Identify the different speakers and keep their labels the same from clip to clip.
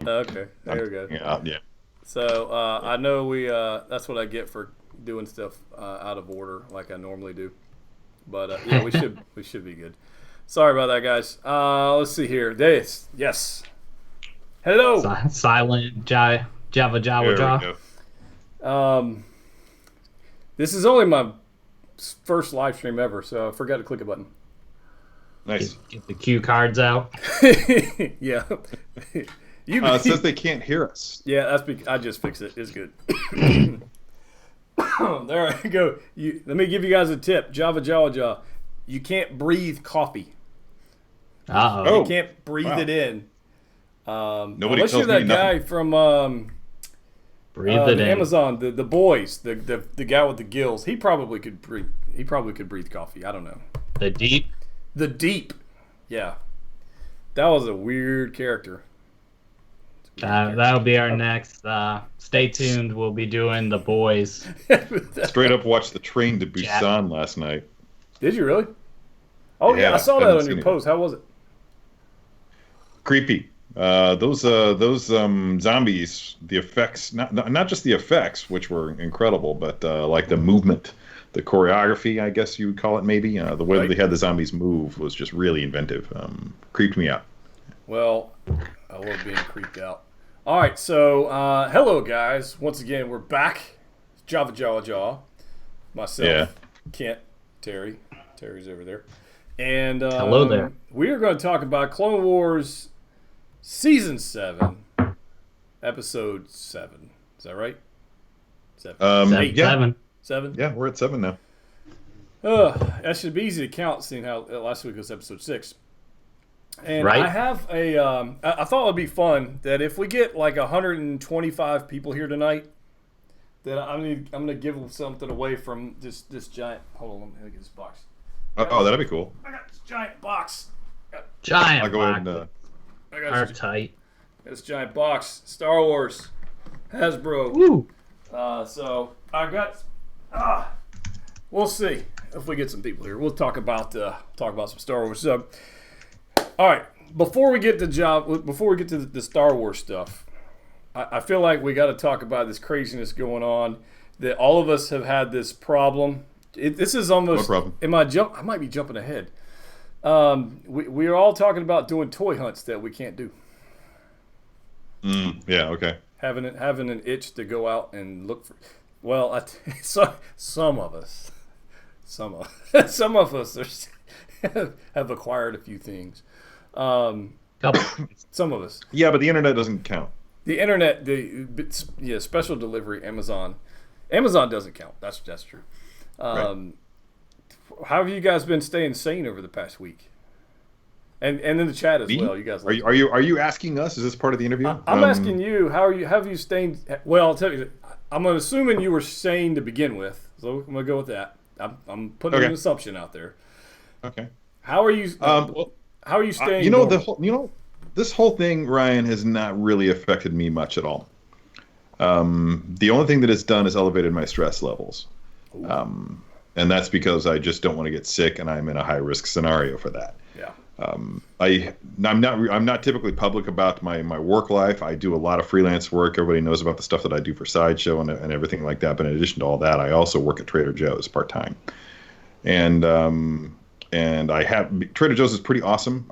Speaker 1: Okay, there we go.
Speaker 2: Yeah.
Speaker 1: So I know that's what I get for doing stuff out of order like I normally do. But yeah, we should be good. Sorry about that, guys. Let's see here. Yes. Hello.
Speaker 3: Silent Java Java
Speaker 2: There we
Speaker 3: Jaw.
Speaker 2: go.
Speaker 1: This is only my first live stream ever, so I forgot to click a button.
Speaker 2: Nice.
Speaker 3: Get the cue cards out.
Speaker 1: Yeah.
Speaker 2: It says they can't hear us.
Speaker 1: Yeah, I just fixed it. It's good. There I go. Let me give you guys a tip. JavaJawaJaw. You can't breathe coffee.
Speaker 3: Uh-oh.
Speaker 1: You can't breathe it in.
Speaker 2: Nobody
Speaker 1: unless you're
Speaker 2: tells
Speaker 1: that
Speaker 2: me
Speaker 1: guy
Speaker 2: nothing.
Speaker 1: from
Speaker 3: Breathe it in.
Speaker 1: Amazon, the boys, the guy with the gills. He probably could breathe. He probably could breathe coffee. I don't know.
Speaker 3: The deep.
Speaker 1: The deep. Yeah. That was a weird character.
Speaker 3: That'll be our next. Stay tuned. We'll be doing the boys.
Speaker 2: Straight up watched the train to Busan last night.
Speaker 1: Did you really? Oh yeah, I saw that on your post. How was it?
Speaker 2: Creepy. Those zombies, the effects, not just the effects, which were incredible, but like the movement, the choreography, I guess you would call it maybe. The way that they had the zombies move was just really inventive. Creeped me out.
Speaker 1: Well, I love being creeped out. All right, so hello guys. Once again, we're back. JavaJawaJaw. Myself, Kent, Terry. Terry's over there. And
Speaker 3: hello there.
Speaker 1: We are going to talk about Clone Wars Season 7, Episode 7. Is that right? 7.
Speaker 2: Yeah.
Speaker 1: 7?
Speaker 2: Yeah, we're at 7 now.
Speaker 1: That should be easy to count, seeing how last week was Episode 6. And
Speaker 3: right.
Speaker 1: I have I thought it would be fun that if we get like 125 people here tonight, that I'm gonna give something away from this giant. Hold on, let me get this box.
Speaker 2: Oh, that'd be cool.
Speaker 1: I got this giant box.
Speaker 3: Giant.
Speaker 2: I'll go ahead and.
Speaker 1: I got
Speaker 3: Are tight.
Speaker 1: this giant box. Star Wars, Hasbro.
Speaker 3: Woo.
Speaker 1: So I got. We'll see if we get some people here. We'll talk about some Star Wars. So, all right. Before we get to the Star Wars stuff, I feel like we got to talk about this craziness going on. That all of us have had this problem. This is almost.
Speaker 2: No problem.
Speaker 1: I might be jumping ahead. We are all talking about doing toy hunts that we can't do.
Speaker 2: Yeah. Okay.
Speaker 1: Having an itch to go out and look for. Well, some of us have acquired a few things.
Speaker 3: Couple.
Speaker 1: Some of us.
Speaker 2: Yeah, but the internet doesn't count.
Speaker 1: The internet, special delivery, Amazon doesn't count. That's true.
Speaker 2: Right.
Speaker 1: How have you guys been staying sane over the past week? And in the chat as
Speaker 2: Me?
Speaker 1: well. You guys
Speaker 2: Are you asking us? Is this part of the interview?
Speaker 1: I'm asking you. How are you? Have you stayed? Well, I'll tell you. I'm assuming you were sane to begin with, so I'm gonna go with that. I'm putting an assumption out there.
Speaker 2: Okay.
Speaker 1: How are you? How are you staying?
Speaker 2: This whole thing, Ryan, has not really affected me much at all. The only thing that it's done is elevated my stress levels, and that's because I just don't want to get sick, and I'm in a high risk scenario for that.
Speaker 1: Yeah.
Speaker 2: I'm not typically public about my work life. I do a lot of freelance work. Everybody knows about the stuff that I do for Sideshow and everything like that. But in addition to all that, I also work at Trader Joe's part time, and I have Trader Joe's is pretty awesome.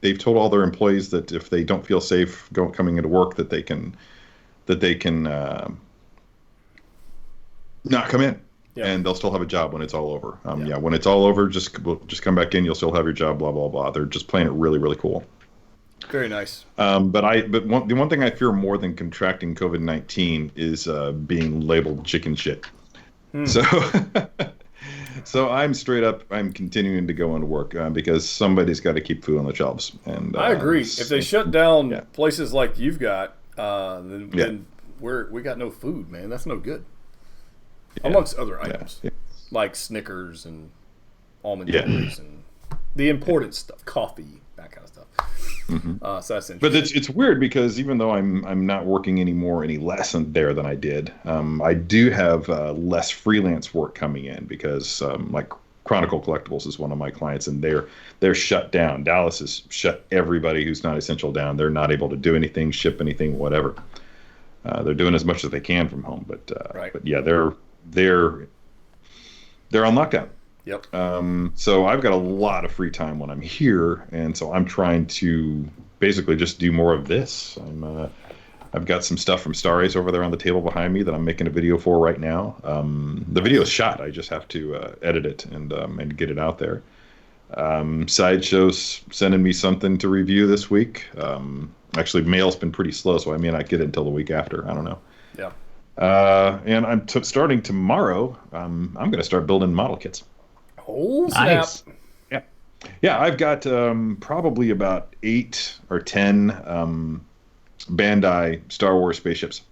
Speaker 2: They've told all their employees that if they don't feel safe coming into work, that they can not come in. Yeah. And they'll still have a job when it's all over. When it's all over, just come back in. You'll still have your job. Blah blah blah. They're just playing it really really cool.
Speaker 1: Very nice.
Speaker 2: The one thing I fear more than contracting COVID-19 is being labeled chicken shit. So so I'm straight up. I'm continuing to go into work because somebody's got to keep food on the shelves. And
Speaker 1: I agree. If they shut down places like you've got, then we got no food, man. That's no good. Amongst other items, like Snickers and almond joys and the important stuff, coffee, that kind of stuff.
Speaker 2: Mm-hmm.
Speaker 1: So that's interesting.
Speaker 2: But it's weird because even though I'm not working any less there than I did, I do have less freelance work coming in because like Chronicle Collectibles is one of my clients, and they're shut down. Dallas has shut everybody who's not essential down. They're not able to do anything, ship anything, whatever. They're doing as much as they can from home, but yeah, they're on lockdown.
Speaker 1: Yep.
Speaker 2: So I've got a lot of free time when I'm here, and so I'm trying to basically just do more of this. I've got some stuff from Star Ace over there on the table behind me that I'm making a video for right now. The video is shot. I just have to edit it and get it out there. Sideshow's sending me something to review this week. Actually, mail's been pretty slow, so I may not get it until the week after. I don't know.
Speaker 1: Yeah.
Speaker 2: And I'm starting tomorrow. I'm going to start building model kits.
Speaker 1: Oh, snap.
Speaker 3: Nice.
Speaker 2: Yeah, I've got probably about 8 or 10 Bandai Star Wars spaceships.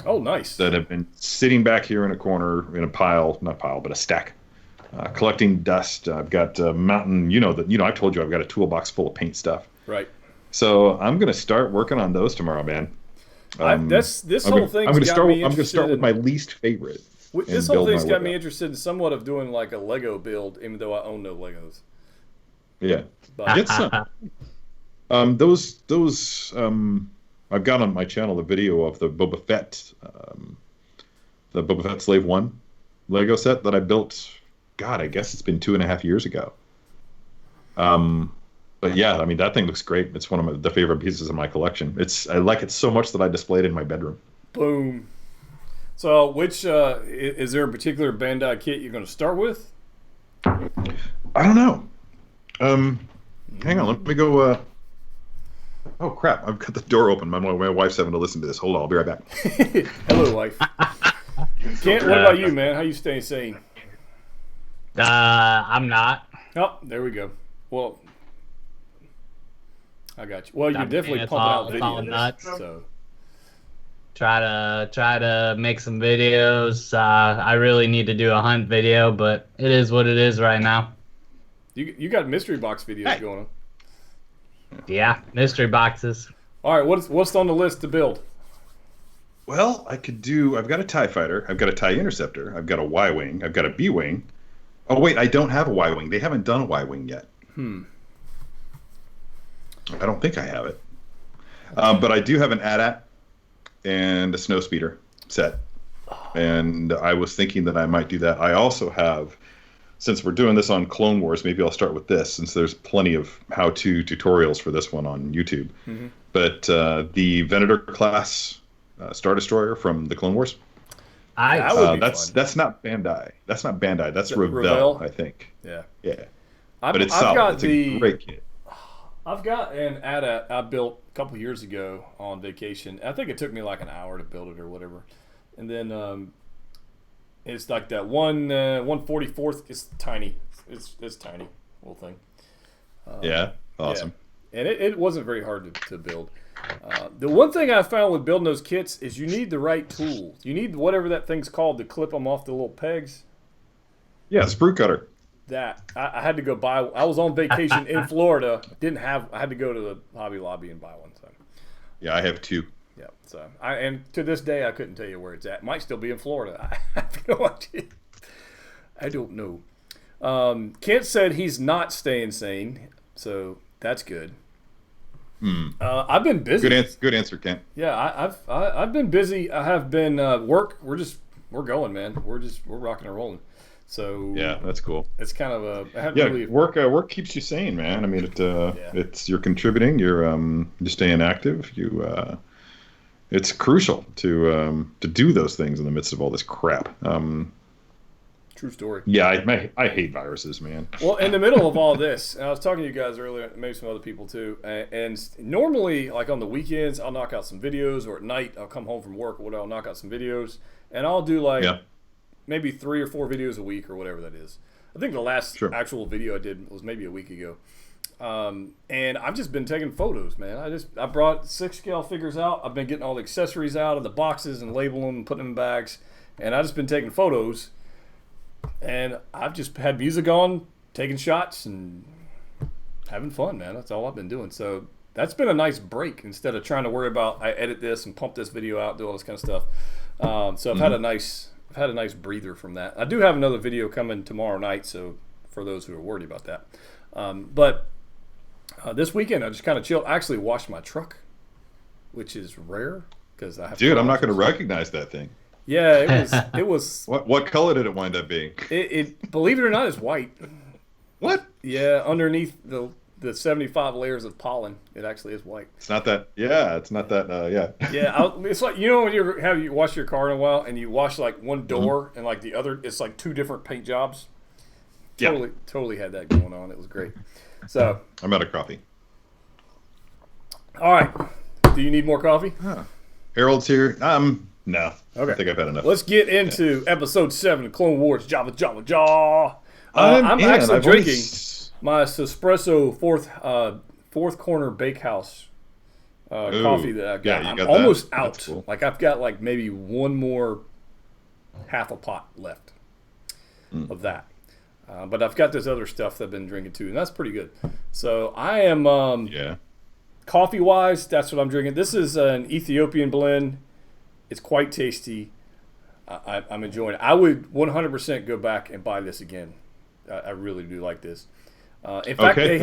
Speaker 1: Oh, nice.
Speaker 2: That have been sitting back here in a corner in a pile, not pile, but a stack, collecting dust. I've got mountain. I've told you I've got a toolbox full of paint stuff.
Speaker 1: Right.
Speaker 2: So I'm going to start working on those tomorrow, man.
Speaker 1: This whole thing's got me interested.
Speaker 2: I'm going to start with my least favorite.
Speaker 1: This whole thing's got me interested in somewhat of doing like a Lego build, even though I own no Legos.
Speaker 2: Yeah,
Speaker 1: But,
Speaker 2: get some. Those I've got on my channel the video of the Boba Fett Slave 1 Lego set that I built. God, I guess it's been 2.5 years ago. But yeah, I mean, that thing looks great. It's one of the favorite pieces of my collection. I like it so much that I displayed it in my bedroom.
Speaker 1: Boom. So, which is there a particular Bandai kit you're going to start with?
Speaker 2: I don't know. Hang on, let me go. Oh crap! I've got the door open. My wife's having to listen to this. Hold on, I'll be right back.
Speaker 1: Hello, wife. Kent, what about you, man? How you staying sane?
Speaker 3: I'm not.
Speaker 1: Oh, there we go. Well, I got you. Well, you're
Speaker 3: I
Speaker 1: definitely
Speaker 3: mean,
Speaker 1: pumping out
Speaker 3: all
Speaker 1: videos.
Speaker 3: nuts.
Speaker 1: So
Speaker 3: Try to make some videos. I really need to do a hunt video, but it is what it is right now.
Speaker 1: you got mystery box videos going on.
Speaker 3: Yeah, mystery boxes.
Speaker 1: All right, what's on the list to build?
Speaker 2: Well, I've got a TIE fighter. I've got a TIE interceptor. I've got a Y-wing. I've got a B-wing. Oh wait, I don't have a Y-wing. They haven't done a Y-wing yet. I don't think I have it. But I do have an AT-AT and a snowspeeder set. And I was thinking that I might do that. I also have, since we're doing this on Clone Wars, maybe I'll start with this, since there's plenty of how-to tutorials for this one on YouTube. Mm-hmm. But the Venator class Star Destroyer from the Clone Wars.
Speaker 1: That would be
Speaker 2: that's
Speaker 1: fun.
Speaker 2: That's not Bandai. That's not Bandai. That's Revell, I think.
Speaker 1: Yeah.
Speaker 2: Yeah. But it's solid. It's a great kit.
Speaker 1: I've got an AT-AT I built a couple years ago on vacation. I think it took me like an hour to build it or whatever. And then it's like that 1/44th. It's tiny. It's tiny little thing.
Speaker 2: Yeah. Awesome.
Speaker 1: Yeah. And it wasn't very hard to build. The one thing I found with building those kits is you need the right tools. You need whatever that thing's called to clip them off the little pegs.
Speaker 2: Yeah, sprue cutter.
Speaker 1: That I had to go buy. I was on vacation in Florida. I had to go to the Hobby Lobby and buy one. So.
Speaker 2: Yeah, I have 2.
Speaker 1: Yeah. So and to this day I couldn't tell you where it's at. Might still be in Florida. I have no idea. I don't know. Kent said he's not staying sane, so that's good. I've been busy.
Speaker 2: Good answer, Kent.
Speaker 1: Yeah, I've been busy. I have been work. We're going, man. We're rocking and rolling. So
Speaker 2: yeah, that's cool.
Speaker 1: It's kind of
Speaker 2: work keeps you sane, man. I mean, it's you're contributing. You're staying active. It's crucial to do those things in the midst of all this crap.
Speaker 1: True story.
Speaker 2: Yeah, I hate viruses, man.
Speaker 1: Well, in the middle of all this, and I was talking to you guys earlier, maybe some other people too, and normally, like on the weekends, I'll knock out some videos, or at night, I'll come home from work or whatever, I'll knock out some videos, and I'll do maybe 3 or 4 videos a week or whatever that is. I think the last actual video I did was maybe a week ago. And I've just been taking photos, man. I brought 6-scale figures out. I've been getting all the accessories out of the boxes and labeling them and putting them in bags. And I've just been taking photos. And I've just had music on, taking shots, and having fun, man. That's all I've been doing. So that's been a nice break instead of trying to worry about I edit this and pump this video out, do all this kind of stuff. So I've had a nice breather from that. I do have another video coming tomorrow night, so for those who are worried about that. But this weekend I just kind of chilled. I actually washed my truck, which is rare because I have.
Speaker 2: Dude, I'm not going to recognize that thing.
Speaker 1: Yeah, it was.
Speaker 2: What color did it wind up being?
Speaker 1: It believe it or not, is white.
Speaker 2: What?
Speaker 1: Yeah, underneath the 75 layers of pollen, it actually is white.
Speaker 2: It's not that. Yeah, it's not that. Yeah.
Speaker 1: Yeah, it's like, when you wash your car in a while and you wash like one door and like the other, it's like two different paint jobs. Totally had that going on. It was great. So
Speaker 2: I'm out of coffee.
Speaker 1: All right. Do you need more coffee?
Speaker 2: Harold's here. No.
Speaker 1: Okay.
Speaker 2: I think I've had enough.
Speaker 1: Let's get into episode 7 of Clone Wars JavaJawaJaw. I'm actually drinking my Espresso fourth corner bakehouse coffee that I've got.
Speaker 2: Yeah,
Speaker 1: I'm
Speaker 2: got
Speaker 1: almost
Speaker 2: that.
Speaker 1: out.
Speaker 2: That's cool.
Speaker 1: Like I've got like maybe one more half a pot left of that. But I've got this other stuff that I've been drinking too, and that's pretty good. So I am coffee-wise, that's what I'm drinking. This is an Ethiopian blend. It's quite tasty. I'm enjoying it. I would 100% go back and buy this again. I really do like this. In fact, they've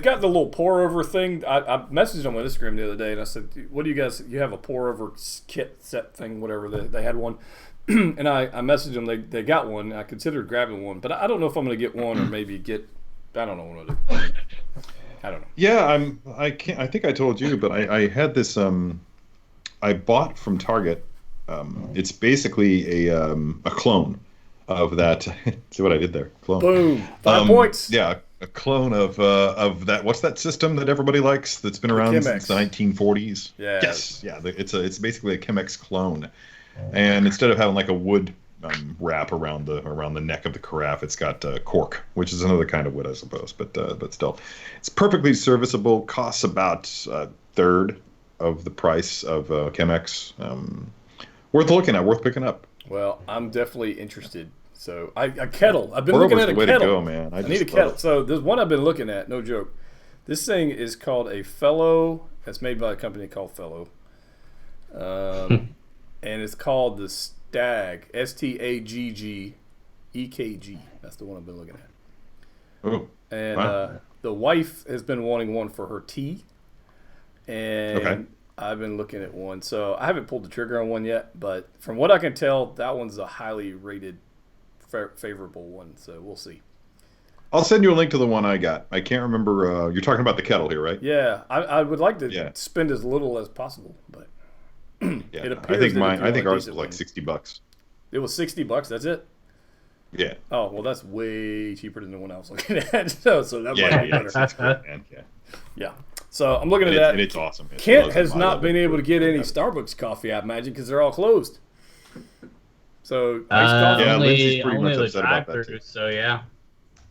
Speaker 1: got the little pour-over thing. I messaged them on Instagram the other day, and I said, what do you guys, you have a pour-over kit set thing, whatever. They had one. And I messaged them. They got one. I considered grabbing one, but I don't know if I'm going to get one or maybe get, I don't know what I'm going to do. I don't know.
Speaker 2: Yeah, I think I told you, but I had this, I bought from Target. It's basically a clone of that. See what I did there? Clone.
Speaker 1: Boom. 5 points.
Speaker 2: Yeah, a clone of that. What's that system that everybody likes? That's been around since the 1940s.
Speaker 1: Yeah.
Speaker 2: Yes. Yeah. It's basically a Chemex clone, and instead of having like a wood wrap around the neck of the carafe, it's got cork, which is another kind of wood, I suppose. But still, it's perfectly serviceable. Costs about a third of the price of Chemex. Worth looking at, worth picking up.
Speaker 1: Well, I'm definitely interested. So a kettle. I've been looking at a
Speaker 2: way
Speaker 1: kettle.
Speaker 2: To go, man. I
Speaker 1: need a kettle. So there's one I've been looking at. No joke. This thing is called a Fellow. It's made by a company called Fellow, and it's called the Stag. STAGGEKG. That's the one I've been looking at.
Speaker 2: Oh.
Speaker 1: And
Speaker 2: wow.
Speaker 1: The wife has been wanting one for her tea, and
Speaker 2: okay.
Speaker 1: I've been looking at one. So I haven't pulled the trigger on one yet, but from what I can tell, that one's a highly rated, favorable one. So we'll see.
Speaker 2: I'll send you a link to the one I got. I can't remember. You're talking about the kettle here, right?
Speaker 1: Yeah, I would like to spend as little as possible, but it appears
Speaker 2: I think ours was like $60.
Speaker 1: It was $60. That's it.
Speaker 2: Yeah.
Speaker 1: Oh well, that's way cheaper than the one I was looking at. so that might be better.
Speaker 2: That's great, man.
Speaker 1: Yeah. So I'm looking at that.
Speaker 2: And it's awesome.
Speaker 1: Kent has not been able to get any Starbucks coffee, I imagine, because they're all closed. So
Speaker 2: Lindsay's pretty much
Speaker 3: the
Speaker 2: upset about that too.
Speaker 3: drive-through, so yeah.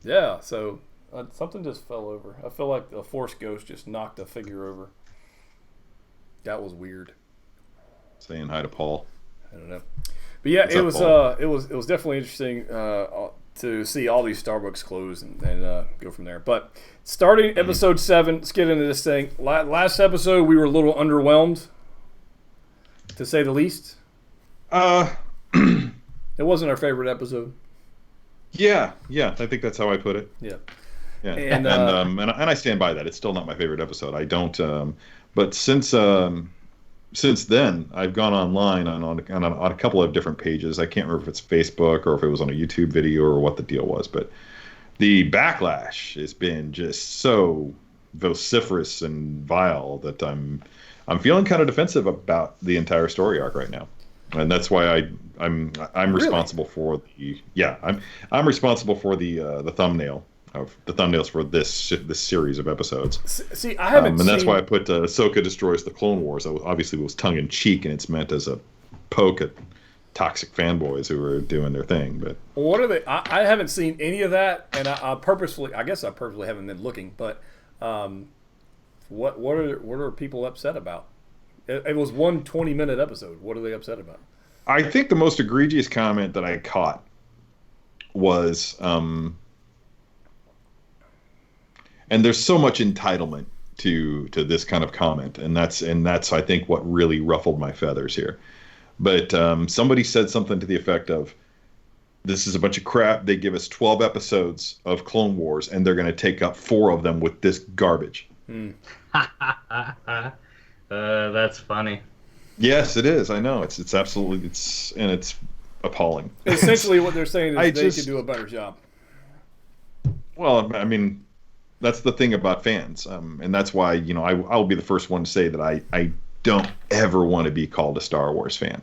Speaker 1: Yeah, so something just fell over. I feel like the Force Ghost just knocked a figure over. That was weird.
Speaker 2: Saying hi to Paul.
Speaker 1: I don't know, but yeah, it was definitely interesting to see all these Starbucks close and go from there. But starting episode 7, let's get into this thing. Last episode we were a little underwhelmed, to say the least. It wasn't our favorite episode.
Speaker 2: Yeah, I think that's how I put it.
Speaker 1: Yeah.
Speaker 2: And I stand by that. It's still not my favorite episode. I don't. But since then, I've gone online on a couple of different pages. I can't remember if it's Facebook or if it was on a YouTube video or what the deal was. But the backlash has been just so vociferous and vile that I'm feeling kind of defensive about the entire story arc right now. And that's why I'm responsible for I'm responsible for the thumbnail of the thumbnails for this series of episodes.
Speaker 1: See, I haven't
Speaker 2: and that's why I put Ahsoka destroys the Clone Wars. Obviously, it was tongue in cheek, and it's meant as a poke at toxic fanboys who are doing their thing. But
Speaker 1: what are they? I haven't seen any of that, and I purposely haven't been looking. But what are people upset about? It was one 20-minute episode. What are they upset about?
Speaker 2: I think the most egregious comment that I caught was, and there's so much entitlement to this kind of comment, and that's I think what really ruffled my feathers here. But somebody said something to the effect of, this is a bunch of crap. They give us 12 episodes of Clone Wars, and they're going to take up 4 of them with this garbage.
Speaker 3: That's funny.
Speaker 2: Yes, it is. I know. It's absolutely, it's appalling.
Speaker 1: Essentially, what they're saying is they could do a better job.
Speaker 2: Well, I mean, that's the thing about fans, and that's why I'll be the first one to say that I don't ever want to be called a Star Wars fan.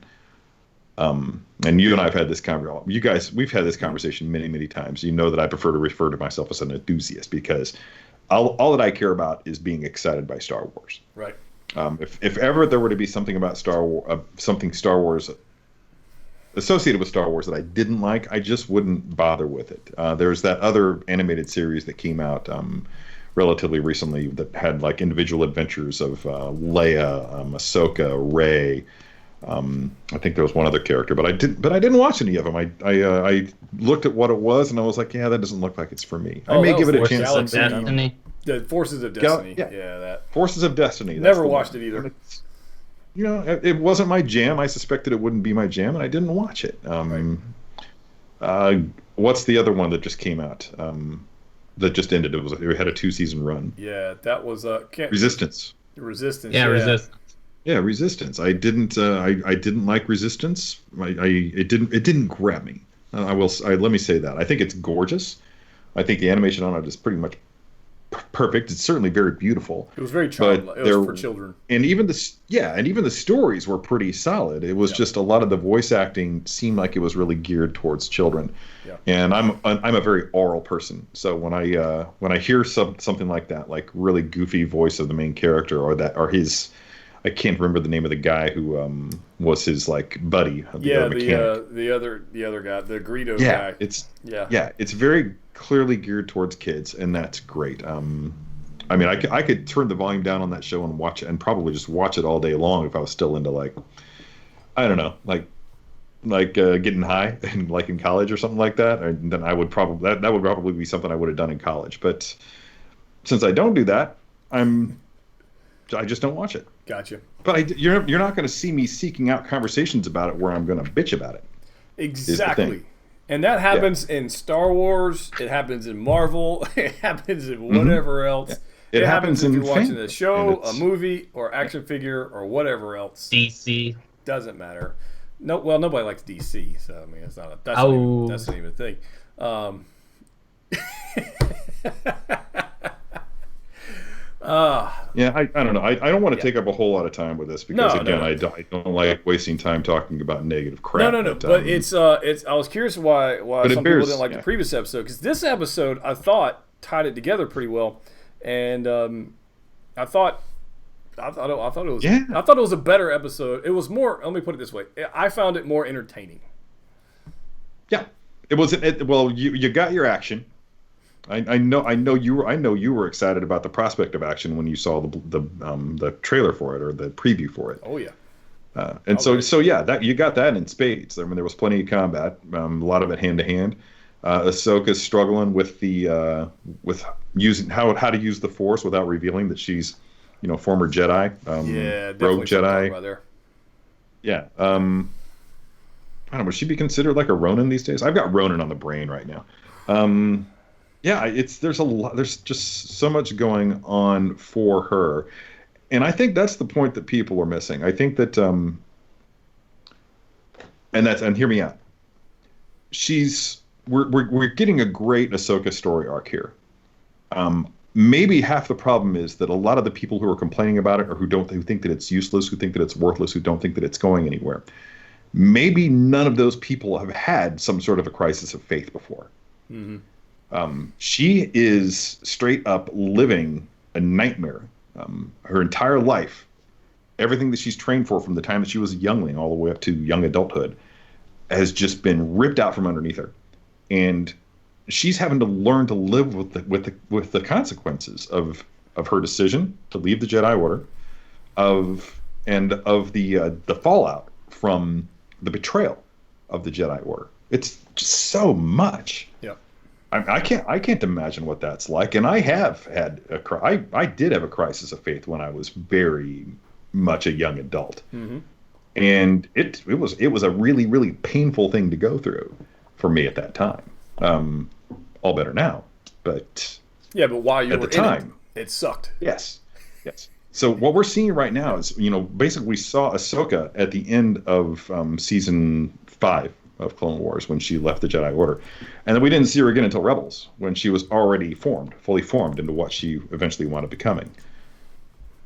Speaker 2: And you and I have had this conversation. You guys, we've had this conversation many, many times. You know that I prefer to refer to myself as an enthusiast because all that I care about is being excited by Star Wars.
Speaker 1: Right.
Speaker 2: If ever there were to be something about Star Wars associated with Star Wars that I didn't like, I just wouldn't bother with it. There's that other animated series that came out relatively recently that had like individual adventures of Leia, Ahsoka, Rey. I think there was one other character, but I didn't watch any of them. I looked at what it was and I was like, yeah, that doesn't look like it's for me. I may give it a chance.
Speaker 3: Destiny.
Speaker 1: The Forces of Destiny. Yeah, that.
Speaker 2: Forces of Destiny.
Speaker 1: Never watched it either.
Speaker 2: It wasn't my jam. I suspected it wouldn't be my jam, and I didn't watch it. What's the other one that just came out? That just ended. It had a 2-season run.
Speaker 1: Yeah, that was
Speaker 2: Resistance.
Speaker 1: Resistance.
Speaker 3: Yeah, Resistance.
Speaker 2: Yeah, Resistance. I didn't like Resistance. It didn't grab me. Let me say that. I think it's gorgeous. I think the animation on it is pretty much perfect. It's certainly very beautiful.
Speaker 1: It was very childlike. It was for children.
Speaker 2: And even the stories were pretty solid. It was just a lot of the voice acting seemed like it was really geared towards children. Yeah. And I'm a very oral person, so when I hear something like that, like really goofy voice of the main character, or his, I can't remember the name of the guy who was his like buddy. The other guy, the Greedo guy. It's very clearly geared towards kids, and that's great. I mean, I could turn the volume down on that show and watch it, and probably just watch it all day long if I was still into like, I don't know, like getting high and like in college or something like that. And then I would probably that would probably be something I would have done in college. But since I don't do that, I just don't watch it.
Speaker 1: Gotcha.
Speaker 2: But you're not going to see me seeking out conversations about it where I'm going to bitch about it.
Speaker 1: Exactly. And that happens in Star Wars. It happens in Marvel. It happens in whatever else.
Speaker 2: Yeah. It happens
Speaker 1: if
Speaker 2: in
Speaker 1: you're watching a show, a movie, or action figure, or whatever else.
Speaker 3: DC.
Speaker 1: Doesn't matter. No, well, nobody likes DC, so I mean, that's not even a thing.
Speaker 2: I don't know. I don't want to take up a whole lot of time with this because I don't like wasting time talking about negative crap.
Speaker 1: No. But it's I was curious why some people didn't like the previous episode, because this episode I thought tied it together pretty well, and I thought it was a better episode. It was more. Let me put it this way. I found it more entertaining. Yeah,
Speaker 2: it was. Well, you got your action. I know you were excited about the prospect of action when you saw the trailer for it or the preview for it.
Speaker 1: Oh yeah.
Speaker 2: That you got that in spades. I mean, there was plenty of combat, a lot of it hand to hand. Ahsoka's struggling with with using how to use the Force without revealing that she's, former Jedi, rogue Jedi.
Speaker 1: Right there.
Speaker 2: Yeah. I don't know. Would she be considered like a Ronin these days? I've got Ronin on the brain right now. There's just so much going on for her, and I think that's the point that people are missing. I think that, and hear me out. We're getting a great Ahsoka story arc here. Maybe half the problem is that a lot of the people who are complaining about it, or who think that it's useless, who think that it's worthless, who don't think that it's going anywhere, maybe none of those people have had some sort of a crisis of faith before. Mm-hmm. She is straight up living a nightmare. Her entire life, everything that she's trained for from the time that she was a youngling all the way up to young adulthood, has just been ripped out from underneath her, and she's having to learn to live with the consequences of her decision to leave the Jedi Order, of the fallout from the betrayal of the Jedi Order. It's just so much.
Speaker 1: Yeah.
Speaker 2: I can't imagine what that's like, and I have had I did have a crisis of faith when I was very much a young adult, and it was a really, really painful thing to go through for me at that time. All better now, but
Speaker 1: yeah, but while you
Speaker 2: at
Speaker 1: were
Speaker 2: the time,
Speaker 1: it sucked.
Speaker 2: yes. So what we're seeing right now is, basically we saw Ahsoka at the end of season 5 of Clone Wars when she left the Jedi Order, and then we didn't see her again until Rebels when she was already fully formed into what she eventually wound up becoming.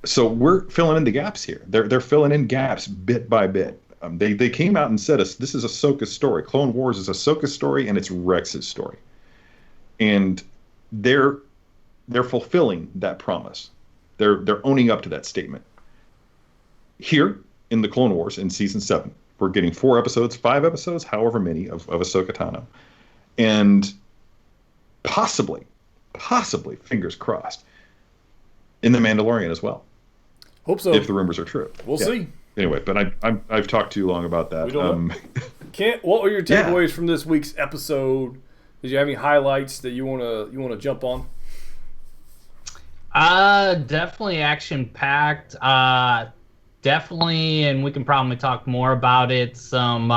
Speaker 2: So we're filling in the gaps here. They're filling in gaps bit by bit. They came out and said, this is Ahsoka's story. Clone Wars is Ahsoka's story, and it's Rex's story. And they're fulfilling that promise. They're owning up to that statement. Here in the Clone Wars in season 7, we're getting 4 episodes, 5 episodes, however many of Ahsoka Tano, and possibly, fingers crossed, in the Mandalorian as well.
Speaker 1: Hope so.
Speaker 2: If the rumors are true,
Speaker 1: we'll see.
Speaker 2: Anyway, but I've talked too long about that.
Speaker 1: What were your takeaways from this week's episode? Did you have any highlights that you wanna jump on?
Speaker 3: Definitely action packed. Definitely, and we can probably talk more about it. Some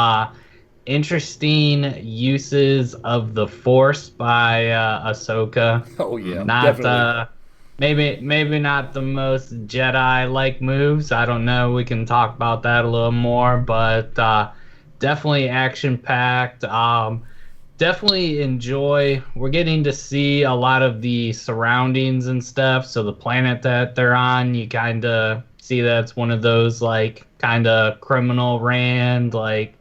Speaker 3: interesting uses of the Force by Ahsoka.
Speaker 1: Oh yeah,
Speaker 3: not maybe not the most Jedi-like moves. I don't know. We can talk about that a little more, but definitely action packed. Definitely enjoy. We're getting to see a lot of the surroundings and stuff. So the planet that they're on, you kind of see that's one of those like kind of criminal Rand, like,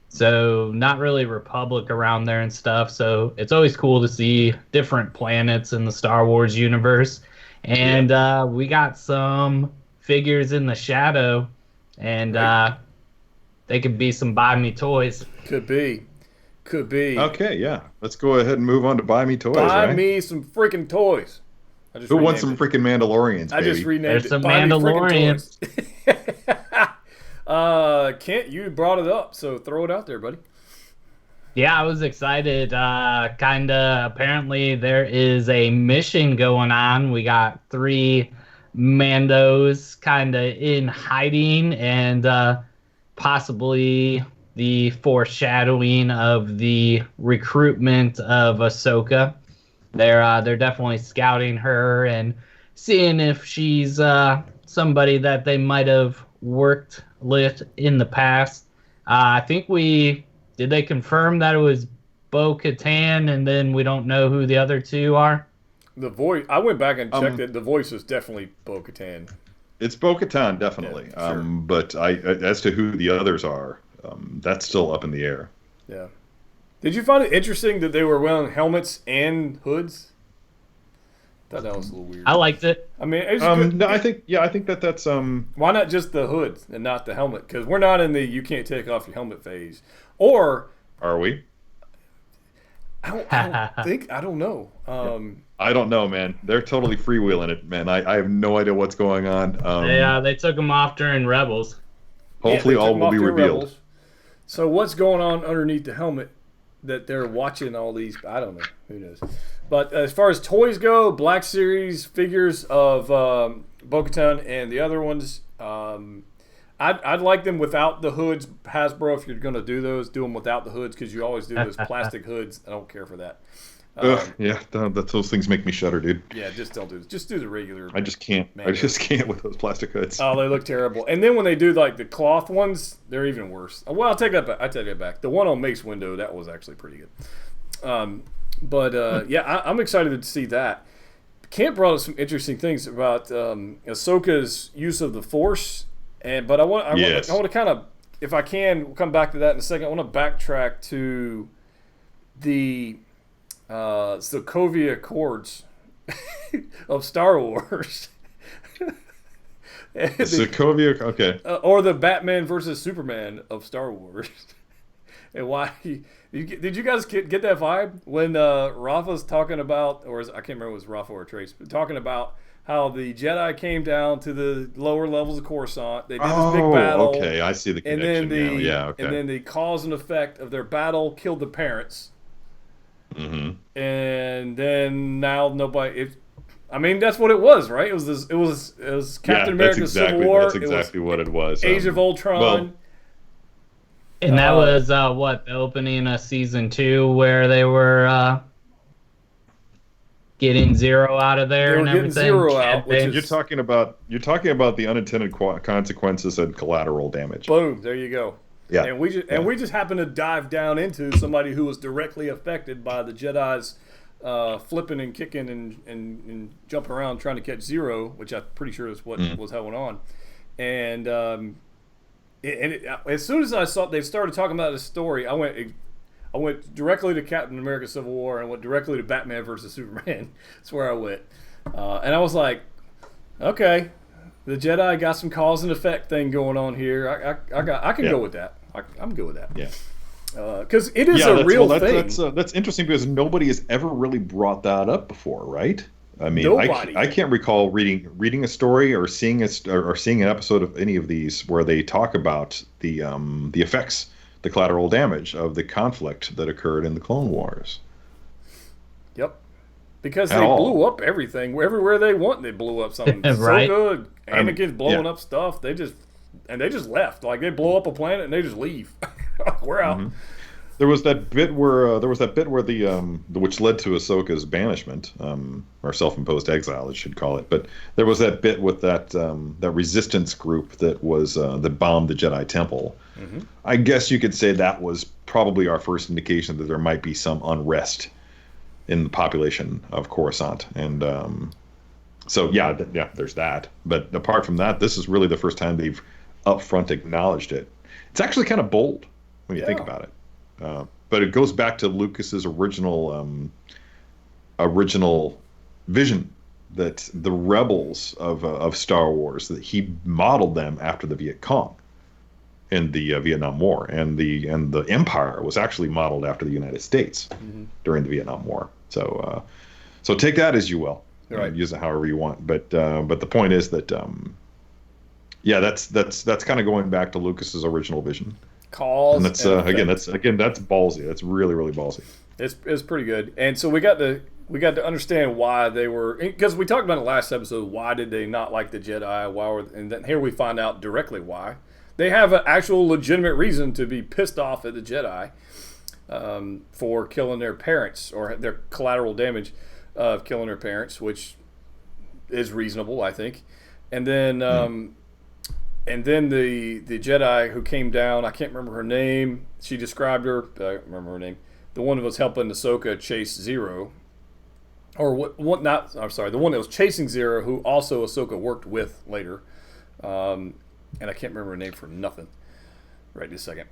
Speaker 3: so not really Republic around there and stuff. So it's always cool to see different planets in the Star Wars universe. And we got some figures in the shadow, and they could be some buy me toys.
Speaker 1: Could be.
Speaker 2: Okay, yeah. Let's go ahead and move on to buy me toys.
Speaker 1: Buy me some freaking toys.
Speaker 2: Who wants some freaking Mandalorians, baby?
Speaker 1: I just renamed
Speaker 3: There's
Speaker 1: it.
Speaker 3: some
Speaker 1: Buy
Speaker 3: Mandalorians.
Speaker 1: Kent, you brought it up, so throw it out there, buddy.
Speaker 3: Yeah, I was excited. Apparently there is a mission going on. We got 3 Mandos kind of in hiding, and possibly the foreshadowing of the recruitment of Ahsoka. They're definitely scouting her and seeing if she's somebody that they might have worked with in the past. I think did they confirm that it was Bo-Katan, and then we don't know who the other 2 are?
Speaker 1: The voice, I went back and checked it. The voice is definitely Bo-Katan.
Speaker 2: It's Bo-Katan, definitely. Yeah, sure. But as to who the others are, that's still up in the air.
Speaker 1: Yeah. Did you find it interesting that they were wearing helmets and hoods? Thought that was a little weird.
Speaker 3: I liked it.
Speaker 1: I mean, it's good.
Speaker 2: No, I think that's
Speaker 1: Why not just the hood and not the helmet? Because we're not in the you can't take off your helmet phase. Or
Speaker 2: are we?
Speaker 1: I don't know.
Speaker 2: I don't know, man. They're totally freewheeling it, man. I have no idea what's going on.
Speaker 3: They took them off during Rebels.
Speaker 2: Hopefully, all will be revealed.
Speaker 1: Rebels. So what's going on underneath the helmet that they're watching all these? I don't know. Who knows? But as far as toys go, Black Series figures of Bo-Katan and the other ones, I'd like them without the hoods. Hasbro, if you're going to do those, do them without the hoods, because you always do those plastic hoods. I don't care for that.
Speaker 2: Yeah, those things make me shudder, dude.
Speaker 1: Yeah, just don't do this. Just do the regular.
Speaker 2: I just can't. I just can't with those plastic hoods.
Speaker 1: Oh, they look terrible. And then when they do like the cloth ones, they're even worse. Well, I'll take that back. I take it back. The one on Mace Windu, that was actually pretty good. Yeah, I'm excited to see that. Kent brought up some interesting things about Ahsoka's use of the Force, but I want to kind of, if I can, we'll come back to that in a second. I want to backtrack to the Sokovia Accords of Star Wars.
Speaker 2: Sokovia, okay.
Speaker 1: Or the Batman versus Superman of Star Wars. And why? Did you guys get that vibe when Rafa's talking about, or I can't remember if it was Rafa or Trace, but talking about how the Jedi came down to the lower levels of Coruscant. They did this big battle.
Speaker 2: Okay, I see the connection now. Yeah, okay.
Speaker 1: And then the cause and effect of their battle killed the parents.
Speaker 2: Mm-hmm.
Speaker 1: And then now nobody. I mean, that's what it was, right? It was Captain America: Civil War.
Speaker 2: That's exactly what it was.
Speaker 1: Age of Ultron.
Speaker 2: Well,
Speaker 3: And that was what, the opening of season 2, where they were getting Zero out of there
Speaker 1: They were
Speaker 3: and
Speaker 1: getting
Speaker 3: everything.
Speaker 1: Zero out, which
Speaker 3: They-
Speaker 1: is
Speaker 2: You're talking about the unintended consequences and collateral damage.
Speaker 1: boom. There you go.
Speaker 2: Yeah.
Speaker 1: And we just happened to dive down into somebody who was directly affected by the Jedi's flipping and kicking and jumping around trying to catch Zero, which I'm pretty sure is what was going on. And as soon as I saw they started talking about this story, I went directly to Captain America: Civil War and went directly to Batman versus Superman. That's where I went, and I was like, okay, the Jedi got some cause and effect thing going on here. I can go with that. I'm good with that.
Speaker 2: Yeah.
Speaker 1: Because it is a real thing.
Speaker 2: That's interesting because nobody has ever really brought that up before, right? I mean,
Speaker 1: Nobody.
Speaker 2: I can't recall reading a story or seeing an episode of any of these where they talk about the effects, the collateral damage of the conflict that occurred in the Clone Wars.
Speaker 1: Yep. Because they blew up everything. Everywhere they went, they blew up something.
Speaker 3: Right.
Speaker 1: So good. Anakin's blowing up stuff. They just left. Like, they blow up a planet and they just leave. We're out.
Speaker 2: Mm-hmm. There was that bit where the which led to Ahsoka's banishment, or self-imposed exile, I should call it. But there was that bit with that resistance group that bombed the Jedi Temple.
Speaker 1: Mm-hmm.
Speaker 2: I guess you could say that was probably our first indication that there might be some unrest in the population of Coruscant, and so there's that. But apart from that, this is really the first time they've upfront acknowledged it. It's actually kind of bold when you think about it. But it goes back to Lucas's original vision that the rebels of Star Wars, that he modeled them after the Viet Cong in the Vietnam War, and the Empire was actually modeled after the United States during the Vietnam War. So take that as you will,
Speaker 1: right.
Speaker 2: Use it however you want. But the point is that that's kind of going back to Lucas's original vision.
Speaker 1: And
Speaker 2: that's that's ballsy. That's really, really ballsy.
Speaker 1: It's pretty good. And so we got to understand why they were, because we talked about in the last episode, why did they not like the Jedi? And then here we find out directly why. They have an actual legitimate reason to be pissed off at the Jedi for killing their parents, or their collateral damage of killing their parents, which is reasonable, I think. And then and then the Jedi who came down, I can't remember her name. She described her. I don't remember her name. The one that was helping Ahsoka chase Zero, or what? Not. I'm sorry. The one that was chasing Zero, who also Ahsoka worked with later, and I can't remember her name for nothing. Right this second.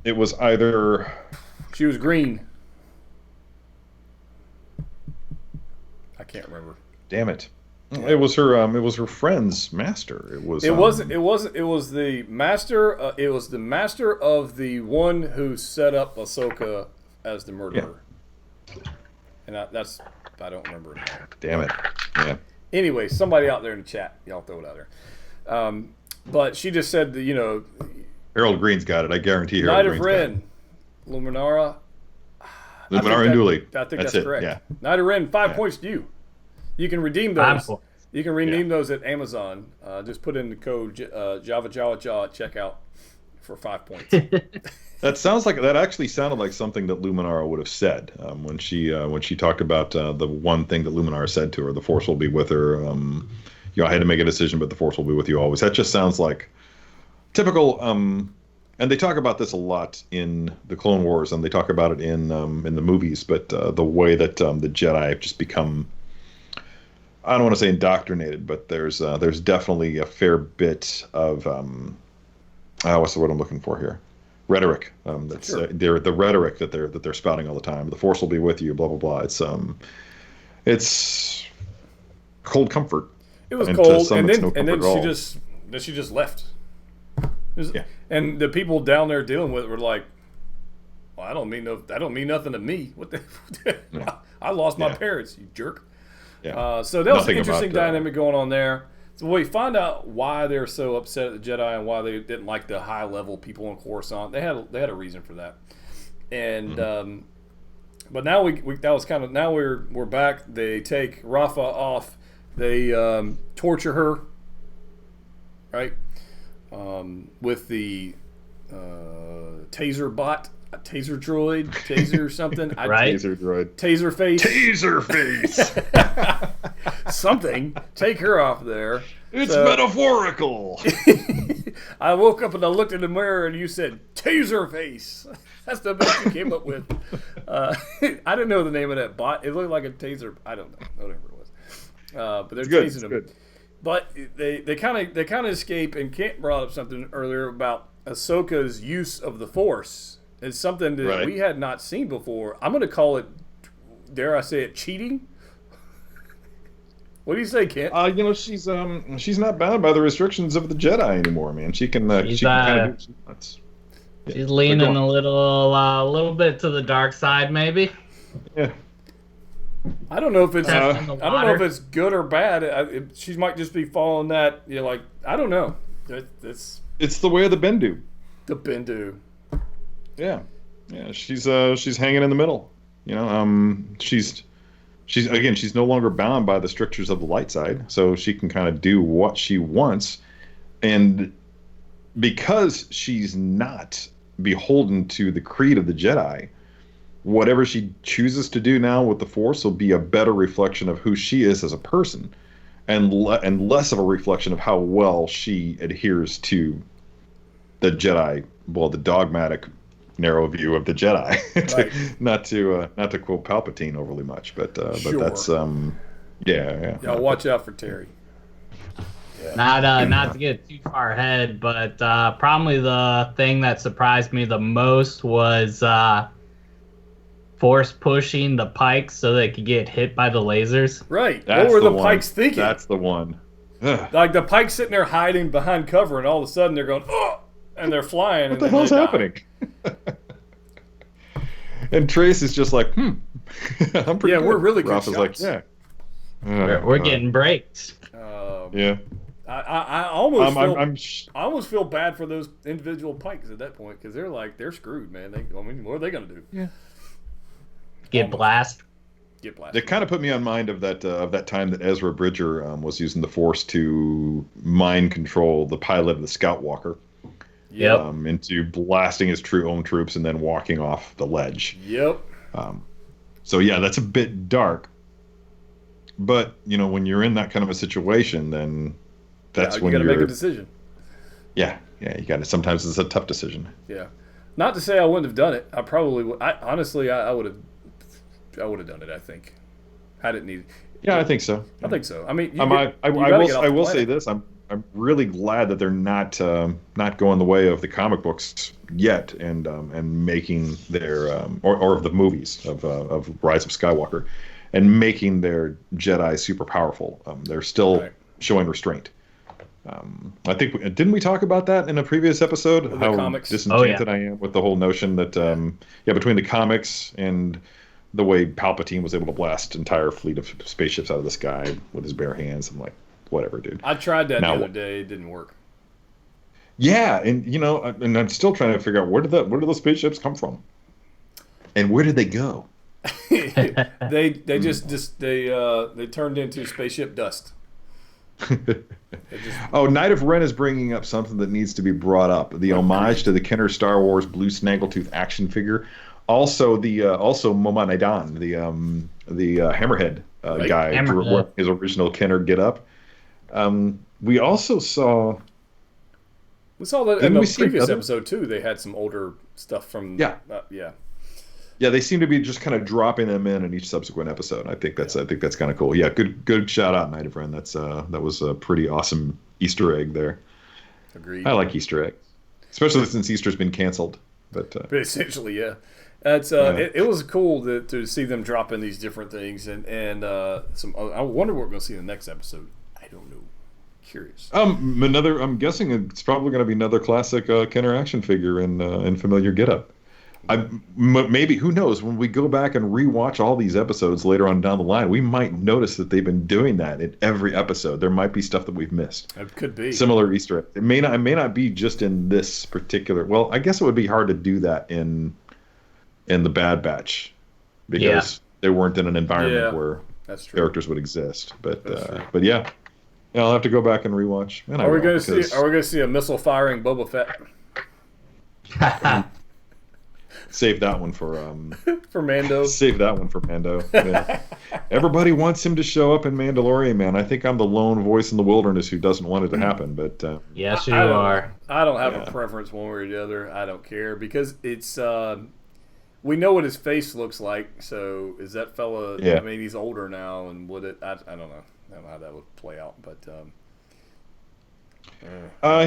Speaker 2: It was either.
Speaker 1: She was green. I can't remember.
Speaker 2: Damn it. It was her. It was her friend's master. It was.
Speaker 1: It wasn't. It wasn't. It was the master. It was the master of the one who set up Ahsoka as the murderer. Yeah. And I don't remember.
Speaker 2: Damn it. Yeah.
Speaker 1: Anyway, somebody out there in the chat, y'all throw it out there. But she just said that
Speaker 2: Harold Green's got it. I guarantee
Speaker 1: Knight
Speaker 2: Harold
Speaker 1: of
Speaker 2: Green's
Speaker 1: Ren, Luminara.
Speaker 2: Luminara and Dooley.
Speaker 1: I think that's correct.
Speaker 2: Yeah.
Speaker 1: Knight of Ren, 5 points to you. You can redeem those. You can redeem those at Amazon. Just put in the code JavaJawaJaw at checkout for 5 points.
Speaker 2: That actually sounded like something that Luminara would have said when she talked about the one thing that Luminara said to her: "The Force will be with her." I had to make a decision, but the Force will be with you always. That just sounds like typical. And they talk about this a lot in the Clone Wars, and they talk about it in the movies. But the way that the Jedi have just become, I don't want to say indoctrinated, but there's definitely a fair bit of what's the word I'm looking for here? Rhetoric. That's
Speaker 1: sure.
Speaker 2: The rhetoric that they're spouting all the time. The Force will be with you. Blah blah blah. It's cold comfort.
Speaker 1: It was cold, and then she just left. And the people down there dealing with it were like, "Well, I don't mean nothing to me. What the? I lost my parents, you jerk."
Speaker 2: Yeah.
Speaker 1: So that was an interesting dynamic going on there. So we find out why they're so upset at the Jedi and why they didn't like the high level people in Coruscant. They had a reason for that. And but now we're back. They take Rafa off. They torture her, right? With the taser bot, a taser droid, taser something.
Speaker 3: Right.
Speaker 2: Taser droid.
Speaker 1: Taser face.
Speaker 2: Taser face.
Speaker 1: Something. Take her off there.
Speaker 2: It's metaphorical.
Speaker 1: I woke up and I looked in the mirror and you said taser face. That's the best you came up with. I didn't know the name of that bot. It looked like a taser. I don't know. Whatever it was. But they're tasing them. Good. But they kind of escape. And Kent brought up something earlier about Ahsoka's use of the Force. It's something that we had not seen before. I'm going to call it, dare I say it, cheating. What do you say, Kent?
Speaker 2: She's not bound by the restrictions of the Jedi anymore, man. She can kind of do what she wants.
Speaker 3: She's leaning a little bit to the dark side, maybe.
Speaker 2: Yeah.
Speaker 1: I don't know if it's good or bad. She might just be following that. I don't know.
Speaker 2: It's the way of the Bendu.
Speaker 1: The Bendu.
Speaker 2: Yeah. She's hanging in the middle. She's no longer bound by the strictures of the light side, so she can kind of do what she wants. And because she's not beholden to the creed of the Jedi, whatever she chooses to do now with the Force will be a better reflection of who she is as a person, and less of a reflection of how well she adheres to the Jedi, the dogmatic narrow view of the Jedi.
Speaker 1: Right.
Speaker 2: not to quote Palpatine overly much, but
Speaker 1: sure.
Speaker 2: But that's yeah.
Speaker 1: Watch out for Terry.
Speaker 3: Yeah. Not to get too far ahead, but probably the thing that surprised me the most was Force pushing the Pikes so they could get hit by the lasers.
Speaker 1: Right. What were the Pikes thinking?
Speaker 2: That's the one.
Speaker 1: Like the Pikes sitting there hiding behind cover, and all of a sudden they're going, oh, and they're flying.
Speaker 2: What the hell's happening? And Trace is just like, I'm pretty good.
Speaker 1: We're really good
Speaker 2: Ralph
Speaker 1: shots.
Speaker 2: is like, yeah.
Speaker 3: We're getting breaks.
Speaker 2: Yeah.
Speaker 1: I almost feel bad for those individual Pikes at that point, because they're screwed, man. What are they gonna do?
Speaker 2: Yeah.
Speaker 3: Get blasted.
Speaker 2: It kind of put me on mind of that time that Ezra Bridger was using the Force to mind control the pilot of the Scout Walker.
Speaker 3: Yep.
Speaker 2: Into blasting his own troops and then walking off the ledge.
Speaker 1: Yep.
Speaker 2: So yeah, that's a bit dark. But when you're in that kind of a situation, then that's when
Speaker 1: you got to make a decision.
Speaker 2: Yeah, you got to. Sometimes it's a tough decision.
Speaker 1: Yeah. Not to say I wouldn't have done it. I probably would. Honestly, I would have. I would have done it. I think. Had it needed.
Speaker 2: Yeah, I think so.
Speaker 1: I think so. I mean,
Speaker 2: I will say this. I'm really glad that they're not going the way of the comic books yet, and making their or of the movies of Rise of Skywalker, and making their Jedi super powerful. They're still showing restraint. I think didn't we talk about that in a previous episode? How
Speaker 1: comics.
Speaker 2: Disenchanted I am with the whole notion that between the comics and the way Palpatine was able to blast entire fleet of spaceships out of the sky with his bare hands. I'm like, whatever, dude.
Speaker 1: I tried that the other day. It didn't work.
Speaker 2: Yeah, and and I'm still trying to figure out where did those spaceships come from, and where did they go?
Speaker 1: they turned into spaceship dust.
Speaker 2: Knight of Ren is bringing up something that needs to be brought up: the homage to the Kenner Star Wars Blue Snaggletooth action figure. Also, also Moma Naidan, the Hammerhead guy,
Speaker 3: Hammerhead.
Speaker 2: His original Kenner get up. We also saw.
Speaker 1: We saw that in the previous episode too. They had some older stuff from.
Speaker 2: Yeah.
Speaker 1: Yeah,
Speaker 2: they seem to be just kind of dropping them in each subsequent episode. I think that's kind of cool. Yeah, good shout out, Knight of Ren. That was a pretty awesome Easter egg there.
Speaker 1: Agreed.
Speaker 2: I like Easter eggs, especially since Easter's been canceled. But
Speaker 1: essentially, yeah. It was cool to see them dropping these different things, and some. I wonder what we're going to see in the next episode. I don't know. Curious.
Speaker 2: I'm guessing it's probably going to be another classic Kenner action figure in familiar getup. Maybe, who knows? When we go back and rewatch all these episodes later on down the line, we might notice that they've been doing that in every episode. There might be stuff that we've missed.
Speaker 1: It could be
Speaker 2: similar Easter egg. It may not be just in this particular. Well, I guess it would be hard to do that in the Bad Batch, because they weren't in an environment where characters would exist. But yeah, I'll have to go back and rewatch.
Speaker 1: Are we going to see a missile firing Boba Fett?
Speaker 2: Save that one for
Speaker 1: for Mando.
Speaker 2: Save that one for Mando. Yeah. Everybody wants him to show up in Mandalorian, man. I think I'm the lone voice in the wilderness who doesn't want it to happen, but
Speaker 3: yes, you are.
Speaker 1: I don't have a preference one way or the other. I don't care because it's we know what his face looks like. So is that fella?
Speaker 2: Yeah.
Speaker 1: I mean, he's older now, and would it? I don't know. I don't know how that would play out, but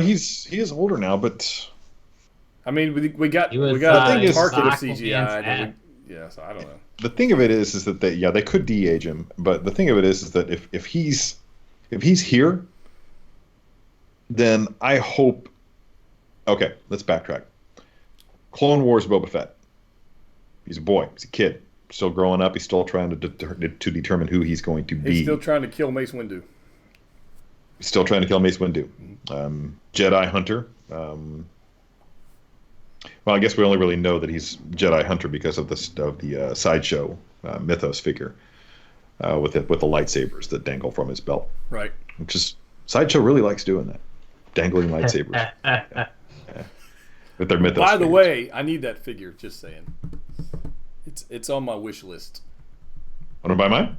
Speaker 2: he is older now, but
Speaker 1: I mean, we got
Speaker 3: was,
Speaker 1: a
Speaker 2: thing is-
Speaker 1: target of
Speaker 3: Aquaman's
Speaker 1: CGI.
Speaker 3: dad.
Speaker 1: Yeah, so I don't know.
Speaker 2: the thing of it is that they could de-age him, but the thing of it is that if he's here, then I hope. Okay, let's backtrack. Clone Wars Boba Fett. He's a boy. He's a kid. Still growing up. He's still trying to determine who he's going to be.
Speaker 1: He's still trying to kill Mace Windu.
Speaker 2: Still trying to kill Mace Windu. Jedi Hunter. Well, I guess we only really know that he's Jedi Hunter because of the sideshow mythos figure with the lightsabers that dangle from his belt.
Speaker 1: Right.
Speaker 2: Which is sideshow really likes doing that, dangling lightsabers. Yeah. With their mythos.
Speaker 1: By the
Speaker 2: figures.
Speaker 1: way, I need that figure. Just saying. It's on my wish list.
Speaker 2: Want to buy mine?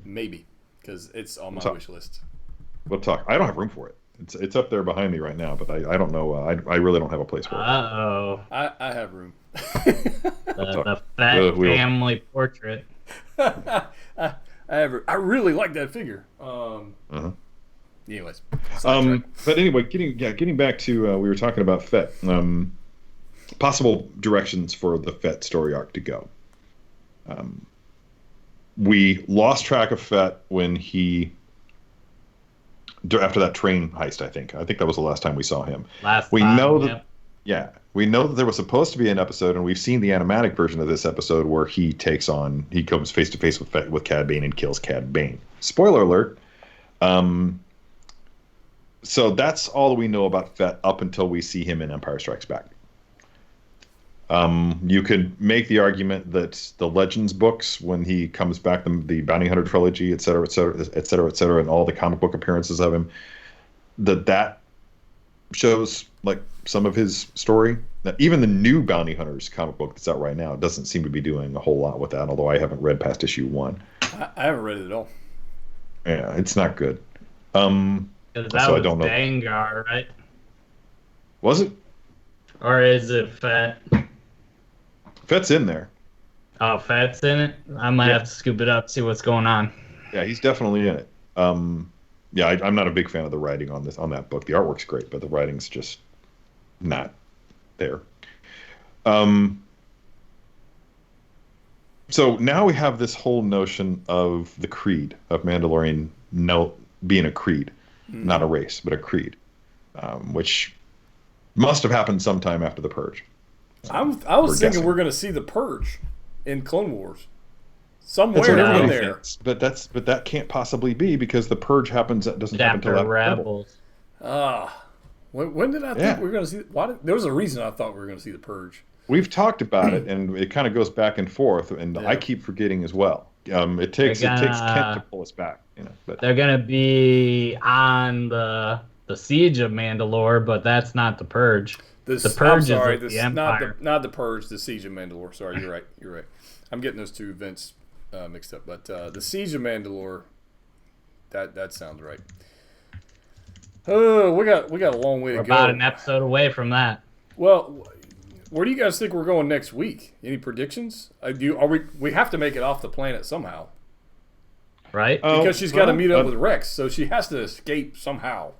Speaker 1: Maybe because it's on my
Speaker 2: What's up?
Speaker 1: wish list.
Speaker 2: We'll talk. I don't have room for it. It's up there behind me right now, but I don't know. I really don't have a place for it.
Speaker 3: Uh-oh.
Speaker 1: I have room.
Speaker 3: The Fett family portrait.
Speaker 1: I really like that figure. Anyways. sidetrack.
Speaker 2: But anyway, getting back to we were talking about Fett. Possible directions for the Fett story arc to go. We lost track of Fett when after that train heist. I think that was the last time we saw him. We know that there was supposed to be an episode, and we've seen the animatic version of this episode where he comes face to face with Cad Bane and kills Cad Bane. Spoiler alert. So that's all we know about Fett up until we see him in Empire Strikes Back. You could make the argument that the Legends books, when he comes back, the Bounty Hunter trilogy, et cetera, et cetera, et cetera, et cetera, and all the comic book appearances of him, that shows like some of his story. Now, even the new Bounty Hunters comic book that's out right now doesn't seem to be doing a whole lot with that, although I haven't read past issue 1.
Speaker 1: I haven't read it at all.
Speaker 2: Yeah, it's not good.
Speaker 3: Because that
Speaker 2: so I
Speaker 3: was
Speaker 2: don't know.
Speaker 3: Dengar, right?
Speaker 2: Was it?
Speaker 3: Or is it Fett?
Speaker 2: Fett's in there.
Speaker 3: Oh, Fett's in it? I might have to scoop it up, see what's going on.
Speaker 2: Yeah, he's definitely in it. I'm not a big fan of the writing on that book. The artwork's great, but the writing's just not there. So now we have this whole notion of the creed of Mandalorian being a creed, not a race, but a creed, which must have happened sometime after the Purge.
Speaker 1: I was thinking
Speaker 2: guessing.
Speaker 1: we're going to see the Purge in Clone Wars.
Speaker 2: That's
Speaker 1: Somewhere
Speaker 2: what
Speaker 1: in
Speaker 2: everybody
Speaker 1: there.
Speaker 2: thinks, but that can't possibly be because the Purge doesn't happen
Speaker 3: After
Speaker 2: until
Speaker 3: Rebels.
Speaker 1: When did I think we were going to see? There was a reason I thought we were going to see the Purge.
Speaker 2: We've talked about it, and it kind of goes back and forth, and I keep forgetting as well. It takes Kent to pull us back, But
Speaker 3: They're gonna be on the Siege of Mandalore, but that's not the Purge. The Purge is the Empire.
Speaker 1: Not the Purge, the Siege of Mandalore. Sorry, you're right. You're right. I'm getting those two events mixed up. But the Siege of Mandalore, that sounds right. Oh, we got a long way to go.
Speaker 3: About an episode away from that.
Speaker 1: Well, where do you guys think we're going next week? Any predictions? We have to make it off the planet somehow.
Speaker 3: Right?
Speaker 1: Because she's got to meet up with Rex, so she has to escape somehow.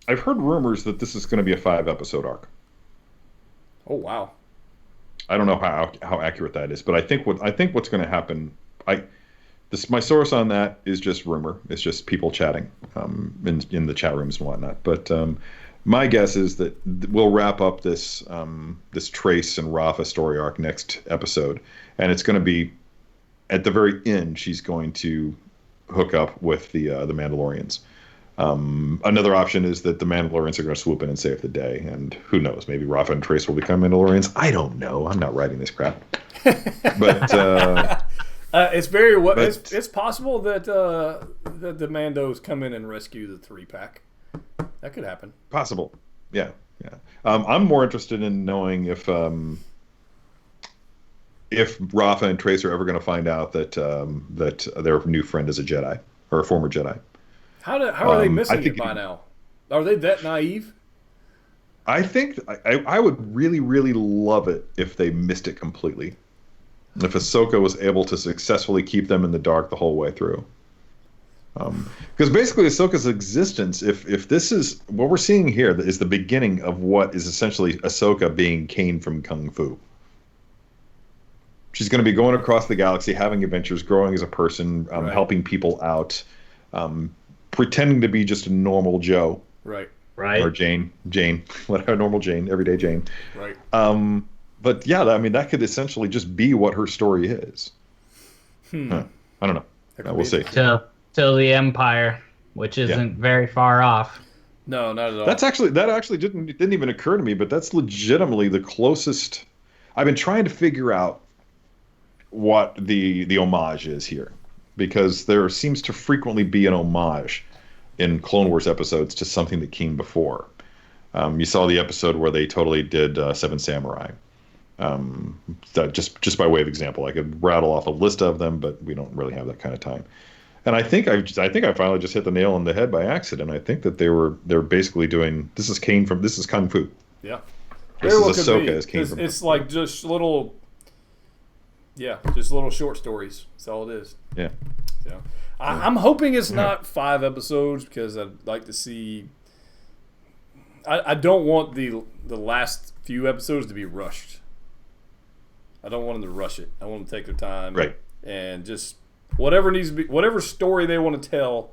Speaker 2: I've heard rumors that this is going to be a 5-episode arc.
Speaker 1: Oh wow!
Speaker 2: I don't know how accurate that is, but I think what's going to happen. My source on that is just rumor. It's just people chatting in the chat rooms and whatnot. But my guess is that we'll wrap up this Trace and Rafa story arc next episode, and it's going to be at the very end. She's going to hook up with the Mandalorians. Another option is that the Mandalorians are going to swoop in and save the day, and who knows? Maybe Rafa and Trace will become Mandalorians. I don't know. I'm not writing this crap, but
Speaker 1: it's very well. It's possible that the Mandos come in and rescue the 3-pack. That could happen.
Speaker 2: possible. Yeah, Yeah. I'm more interested in knowing if Rafa and Trace are ever going to find out that their new friend is a Jedi or a former Jedi.
Speaker 1: How are they
Speaker 2: I
Speaker 1: missing
Speaker 2: think
Speaker 1: it by now? Are they that naive?
Speaker 2: I think I would really, really love it if they missed it completely. If Ahsoka was able to successfully keep them in the dark the whole way through. Because basically Ahsoka's existence, if this is what we're seeing here, is the beginning of what is essentially Ahsoka being Kane from Kung Fu. She's going to be going across the galaxy, having adventures, growing as a person,
Speaker 1: Right.
Speaker 2: helping people out, pretending to be just a normal Joe.
Speaker 1: Right.
Speaker 2: Or Jane, whatever, normal Jane, everyday Jane.
Speaker 1: Right.
Speaker 2: But yeah, I mean, that could essentially just be what her story is. I don't know. We'll see.
Speaker 3: Till the Empire, which isn't very far off.
Speaker 1: No, not at all.
Speaker 2: That actually didn't even occur to me, but that's legitimately the closest. I've been trying to figure out what the homage is here, because there seems to frequently be an homage in Clone Wars episodes to something that came before. You saw the episode where they totally did Seven Samurai. Just by way of example, I could rattle off a list of them, but we don't really have that kind of time. And I think I finally just hit the nail on the head by accident. I think that they're basically doing this is Kung Fu.
Speaker 1: Yeah.
Speaker 2: This is Ahsoka as Kane from
Speaker 1: it's like just little, just little short stories. That's all it is.
Speaker 2: Yeah.
Speaker 1: So I'm hoping it's not 5 episodes, because I'd like to see. I don't want the last few episodes to be rushed. I don't want them to rush it. I want them to take their time,
Speaker 2: Right.
Speaker 1: And just whatever needs to be, whatever story they want to tell,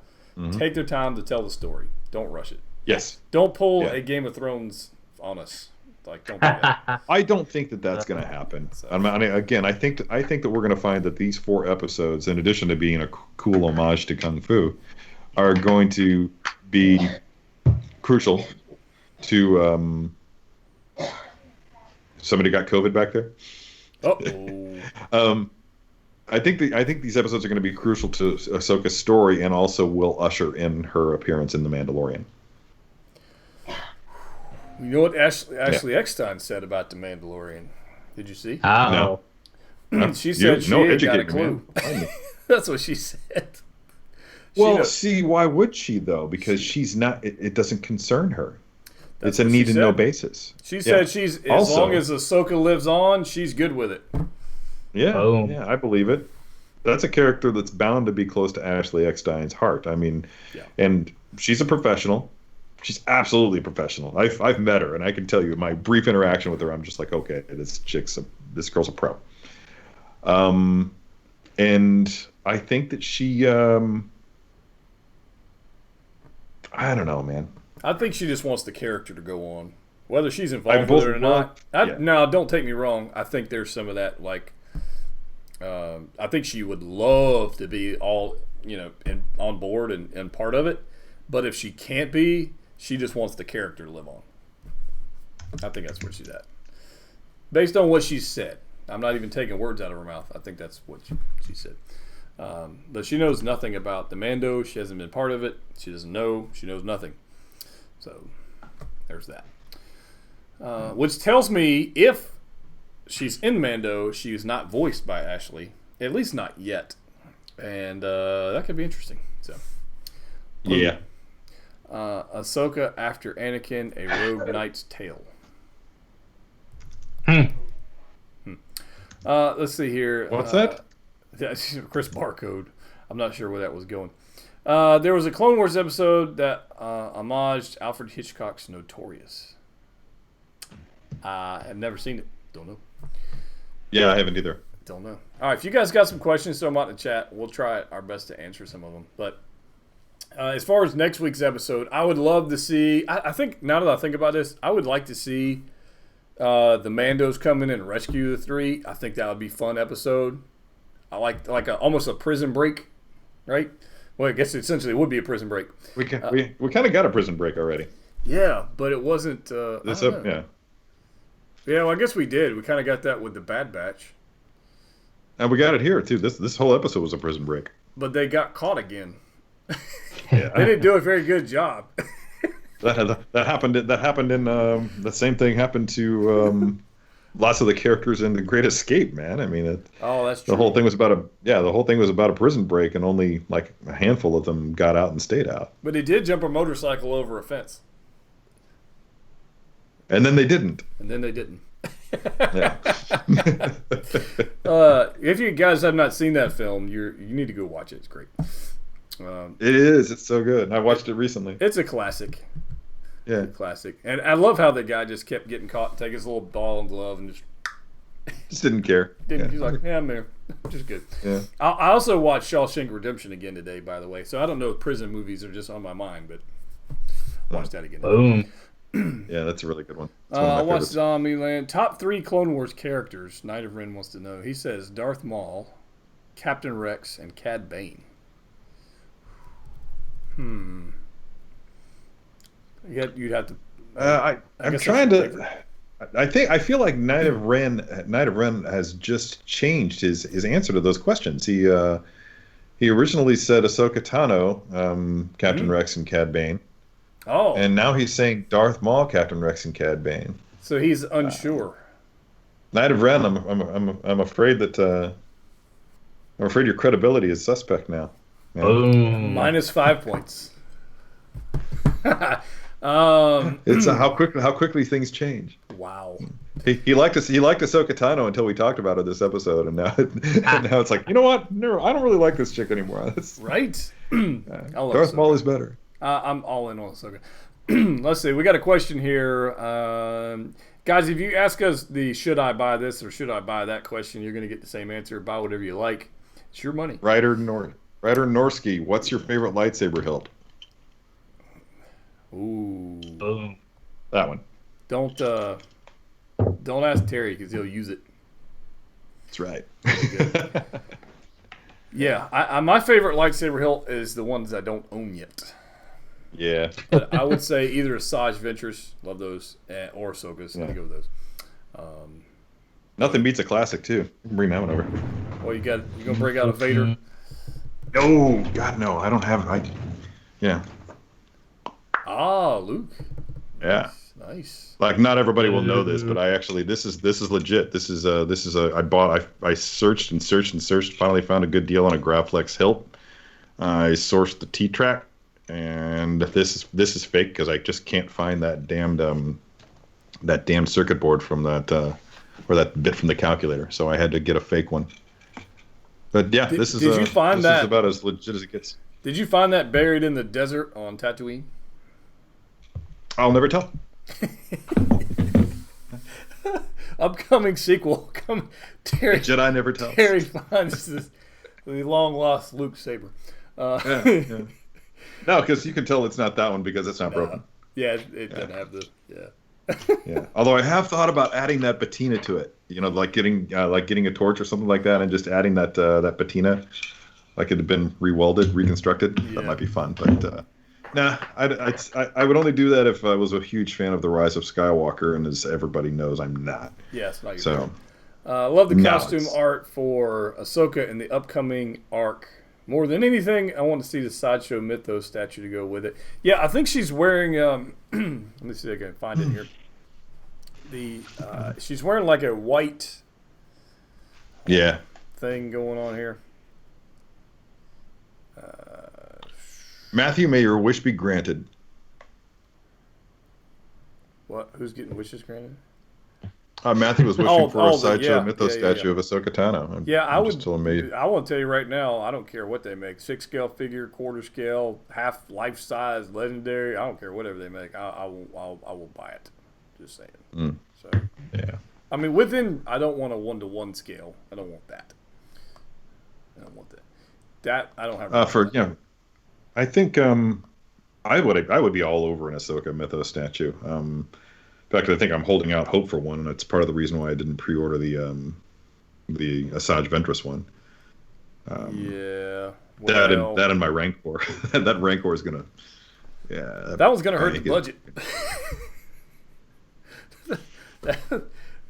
Speaker 1: take their time to tell the story. Don't rush it.
Speaker 2: Yes.
Speaker 1: Don't pull a Game of Thrones on us. Like, don't do that.
Speaker 2: I don't think that that's going to happen. I mean, again, I think that we're going to find that these 4 episodes, in addition to being a cool homage to Kung Fu, are going to be crucial to. Somebody got COVID back there.
Speaker 1: Oh.
Speaker 2: I think these episodes are going to be crucial to Ahsoka's story, and also will usher in her appearance in The Mandalorian.
Speaker 1: You know what Ashley Eckstein said about The Mandalorian? Did you see?
Speaker 3: Oh.
Speaker 2: No.
Speaker 1: She said she ain't got a
Speaker 2: educate
Speaker 1: clue.
Speaker 2: me.
Speaker 1: That's what she said.
Speaker 2: Well, see, why would she though? Because she's not. It doesn't concern her. It's a need to know basis.
Speaker 1: She said she's as long as Ahsoka lives on, she's good with it.
Speaker 2: Yeah,
Speaker 3: Boom.
Speaker 2: yeah, I believe it. That's a character that's bound to be close to Ashley Eckstein's heart. I mean, and she's a professional. She's absolutely a professional. I've met her, and I can tell you, my brief interaction with her, I'm just like, okay, this girl's a pro. And I think that she, I don't know, man.
Speaker 1: I think she just wants the character to go on, whether she's involved with it or not. No, don't take me wrong. I think there's some of that, like, I think she would love to be all, on board and part of it. But if she can't be, she just wants the character to live on. I think that's where she's at. Based on what she said. I'm not even taking words out of her mouth. I think that's what she said. But she knows nothing about the Mando. She hasn't been part of it. She doesn't know. She knows nothing. So there's that. Which tells me if she's in Mando, she is not voiced by Ashley. At least not yet. And that could be interesting. So
Speaker 2: Yeah.
Speaker 1: Ahsoka after Anakin, a Rogue Knight's Tale. Let's see here.
Speaker 2: What's that?
Speaker 1: Chris Barcode. I'm not sure where that was going. There was a Clone Wars episode that homaged Alfred Hitchcock's Notorious. I have never seen it. Don't know.
Speaker 2: Yeah, I haven't either.
Speaker 1: Don't know. All right, if you guys got some questions, throw them out in the chat. We'll try our best to answer some of them. But as far as next week's episode, I would love to see. I think now that I think about this, I would like to see the Mandos come in and rescue the 3. I think that would be a fun episode. I like almost a prison break, right? Well, I guess essentially it would be a prison break.
Speaker 2: We kind of got a prison break already.
Speaker 1: Yeah, but it wasn't.
Speaker 2: Yeah.
Speaker 1: Yeah, well, I guess we did. We kind of got that with the Bad Batch.
Speaker 2: And we got it here too. This whole episode was a prison break.
Speaker 1: But they got caught again.
Speaker 2: Yeah.
Speaker 1: They didn't do a very good job.
Speaker 2: That happened. That happened in the same thing happened to lots of the characters in The Great Escape. Man, I mean,
Speaker 1: Oh, that's true.
Speaker 2: the whole thing was about a prison break, and only like a handful of them got out and stayed out.
Speaker 1: But he did jump a motorcycle over a fence.
Speaker 2: And then they didn't.
Speaker 1: And then they didn't.
Speaker 2: Yeah.
Speaker 1: If you guys have not seen that film, you need to go watch it. It's great.
Speaker 2: It is. It's so good. I watched it recently.
Speaker 1: It's a classic.
Speaker 2: Yeah.
Speaker 1: Classic. And I love how the guy just kept getting caught and take his little ball and glove and
Speaker 2: Just didn't care.
Speaker 1: he's like, yeah, I'm there. Just good.
Speaker 2: Yeah.
Speaker 1: I also watched Shawshank Redemption again today, by the way. So I don't know if prison movies are just on my mind, but watch that again.
Speaker 3: Boom.
Speaker 2: Yeah, that's a really good one. It's one of
Speaker 1: I
Speaker 2: my
Speaker 1: watched
Speaker 2: favorites.
Speaker 1: Zombieland. Top 3 Clone Wars characters. Knight of Ren wants to know. He says Darth Maul, Captain Rex, and Cad Bane. You'd have to.
Speaker 2: I'm
Speaker 1: guess
Speaker 2: trying
Speaker 1: that's
Speaker 2: to. I feel like Knight of Ren has just changed his answer to those questions. He originally said Ahsoka Tano, Captain Rex, and Cad Bane,
Speaker 1: Oh,
Speaker 2: and now he's saying Darth Maul, Captain Rex, and Cad Bane.
Speaker 1: so he's unsure.
Speaker 2: Knight of Ren, I'm afraid that I'm afraid your credibility is suspect now. Yeah.
Speaker 3: Boom.
Speaker 1: -5 points.
Speaker 2: It's how quickly things change.
Speaker 1: Wow.
Speaker 2: He liked Ahsoka Tano until we talked about it this episode, and now it's like, you know what? No, I don't really like this chick anymore.
Speaker 1: Right? I love
Speaker 2: Darth
Speaker 1: Ahsoka.
Speaker 2: Maul is better.
Speaker 1: I'm all in on Ahsoka. Let's see. We got a question here. Guys, if you ask us the should I buy this or should I buy that question, you're going to get the same answer. Buy whatever you like. It's your money.
Speaker 2: Ryder Norsky, what's your favorite lightsaber hilt?
Speaker 1: Ooh.
Speaker 3: Boom.
Speaker 2: That one.
Speaker 1: Don't ask Terry because he'll use it.
Speaker 2: That's right.
Speaker 1: Yeah, my favorite lightsaber hilt is the ones I don't own yet.
Speaker 2: Yeah.
Speaker 1: But I would say either Asajj Ventress, love those, or Ahsoka's.
Speaker 2: Yeah.
Speaker 1: I'd go with those.
Speaker 2: Nothing beats a classic too. Bring that one over.
Speaker 1: Well, you gonna break out a Vader?
Speaker 2: No, God no. I don't have. Yeah.
Speaker 1: Ah, Luke.
Speaker 2: Yeah.
Speaker 1: Nice.
Speaker 2: Like not everybody will know this, but I actually this is legit. This is I searched and searched and searched. Finally found a good deal on a Graflex hilt. I sourced the T-Track, and this is fake because I just can't find that damned circuit board from that or that bit from the calculator. So I had to get a fake one. But yeah, this is about as legit as it gets.
Speaker 1: Did you find that buried in the desert on Tatooine?
Speaker 2: I'll never tell.
Speaker 1: Upcoming sequel. Terry
Speaker 2: Jedi never tells.
Speaker 1: Terry finds the long lost Luke saber.
Speaker 2: Yeah. No, because you can tell it's not that one because it's not broken.
Speaker 1: Yeah, it doesn't have the
Speaker 2: Yeah. Although I have thought about adding that patina to it. You know, like getting a torch or something like that, and just adding that patina, like it had been rewelded, reconstructed.
Speaker 1: Yeah.
Speaker 2: That might be fun, but. Nah, I would only do that if I was a huge fan of The Rise of Skywalker, and as everybody knows, I'm not.
Speaker 1: Yeah, it's not your
Speaker 2: So,
Speaker 1: love the
Speaker 2: No,
Speaker 1: costume
Speaker 2: it's-
Speaker 1: art for Ahsoka in the upcoming arc. More than anything, I want to see the Sideshow Mythos statue to go with it. Yeah, I think she's wearing. Let me see if I can find it here. She's wearing like a white
Speaker 2: yeah.
Speaker 1: thing going on here.
Speaker 2: Matthew, may your wish be granted.
Speaker 1: What? Who's getting wishes granted?
Speaker 2: Matthew was wishing for a Sideshow
Speaker 1: yeah,
Speaker 2: Mythos
Speaker 1: yeah,
Speaker 2: statue of Ahsoka Tano.
Speaker 1: I
Speaker 2: just still amazed.
Speaker 1: I want to tell you right now, I don't care what they make. 6-scale figure, quarter scale, half life size, legendary. I don't care whatever they make. I will buy it. Just saying. So
Speaker 2: Yeah.
Speaker 1: I mean, I don't want a 1-to-1 scale. I don't want that. I don't want that. That I don't have.
Speaker 2: I think I would be all over an Ahsoka Mythos statue. In fact, I think I'm holding out hope for one, and it's part of the reason why I didn't pre-order the Asajj Ventress one.
Speaker 1: Yeah.
Speaker 2: That and my Rancor. That Rancor is gonna. Yeah.
Speaker 1: That one's gonna hurt the budget.
Speaker 2: Yeah,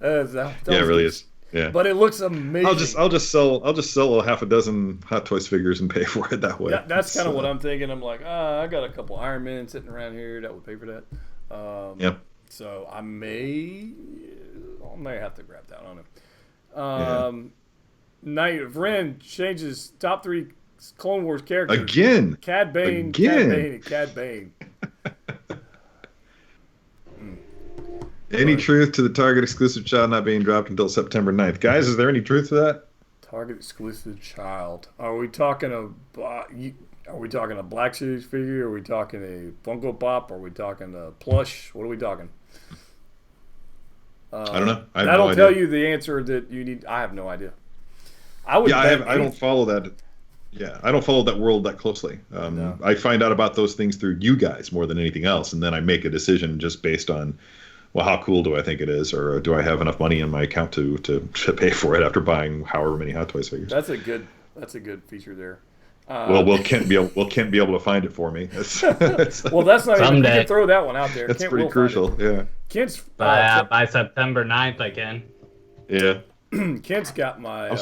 Speaker 2: it really is. Yeah.
Speaker 1: But it looks amazing.
Speaker 2: I'll just sell a half a dozen Hot Toys figures and pay for it that way.
Speaker 1: That's kind of what I'm thinking. I'm like, I got a couple Iron Men sitting around here that would pay for that.
Speaker 2: Yep.
Speaker 1: So I may have to grab that on him. Knight of Ren changes top 3 Clone Wars characters.
Speaker 2: Again.
Speaker 1: Cad Bane, Cad Bane, and Cad Bane.
Speaker 2: Any truth to the Target exclusive child not being dropped until September 9th? Guys, is there any truth to that?
Speaker 1: Target exclusive child. Are we talking a Black Series figure? Are we talking a Funko Pop? Are we talking a plush? What are we talking?
Speaker 2: I don't know.
Speaker 1: That'll tell you the answer that you need. I have no idea. I don't follow that.
Speaker 2: Yeah, I don't follow that world that closely.
Speaker 1: No.
Speaker 2: I find out about those things through you guys more than anything else, and then I make a decision just based on, well, how cool do I think it is, or do I have enough money in my account to pay for it after buying however many Hot Toys figures?
Speaker 1: That's a good feature there.
Speaker 2: Will Kent be able to find it for me?
Speaker 1: Well, that's not even, we can throw that one out there.
Speaker 2: That's
Speaker 1: Kent
Speaker 2: pretty crucial. Yeah.
Speaker 1: Kent's
Speaker 3: by September 9th, I can.
Speaker 2: Yeah.
Speaker 1: Kent's got my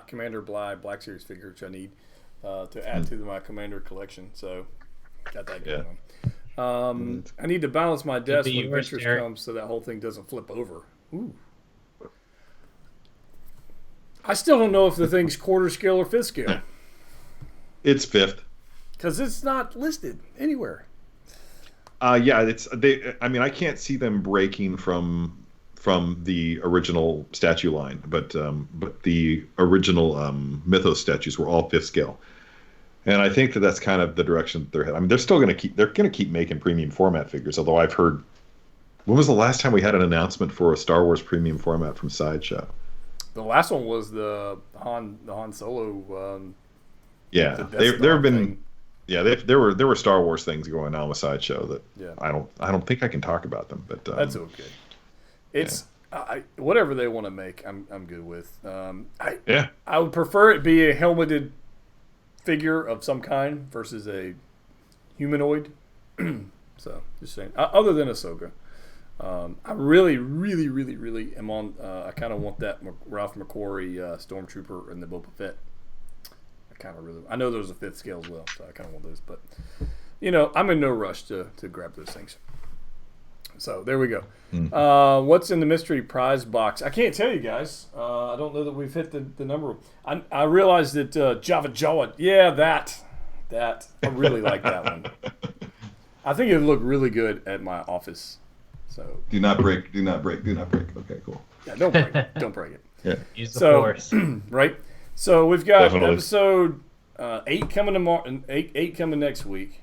Speaker 1: Commander Bly Black Series figure, which I need to add to my Commander collection. So got that going on. I need to balance my desk when Adventures comes so that whole thing doesn't flip over. Ooh. I still don't know if the thing's quarter scale or 5th scale.
Speaker 2: It's 5th.
Speaker 1: Because it's not listed anywhere.
Speaker 2: Yeah, I mean, I can't see them breaking from the original statue line, but the original Mythos statues were all 5th scale, and I think that's kind of the direction they're heading. I mean, they're gonna keep making premium format figures. Although I've heard, when was the last time we had an announcement for a Star Wars premium format from Sideshow?
Speaker 1: The last one was the Han Solo.
Speaker 2: Yeah, there have been. Thing. Yeah, there were Star Wars things going on with Sideshow that I don't think I can talk about them, but
Speaker 1: that's okay. It's whatever they want to make, I'm good with. I would prefer it be a helmeted figure of some kind versus a humanoid. So just saying. Other than Ahsoka, I really am on. I kind of want that Ralph McQuarrie Stormtrooper and the Boba Fett. I know there's a 5th scale as well, so I kind of want those. But I'm in no rush to grab those things. So there we go. What's in the mystery prize box? I can't tell you guys. I don't know that we've hit the number. I realized that JavaJaw. Yeah, that I really like that one. I think it would look really good at my office. So
Speaker 2: do not break. Okay, cool.
Speaker 1: Yeah, don't break it. Don't break it.
Speaker 2: Yeah.
Speaker 3: Use the force.
Speaker 1: Right. So we've got
Speaker 2: Definitely.
Speaker 1: episode 8 coming tomorrow. 8 coming next week.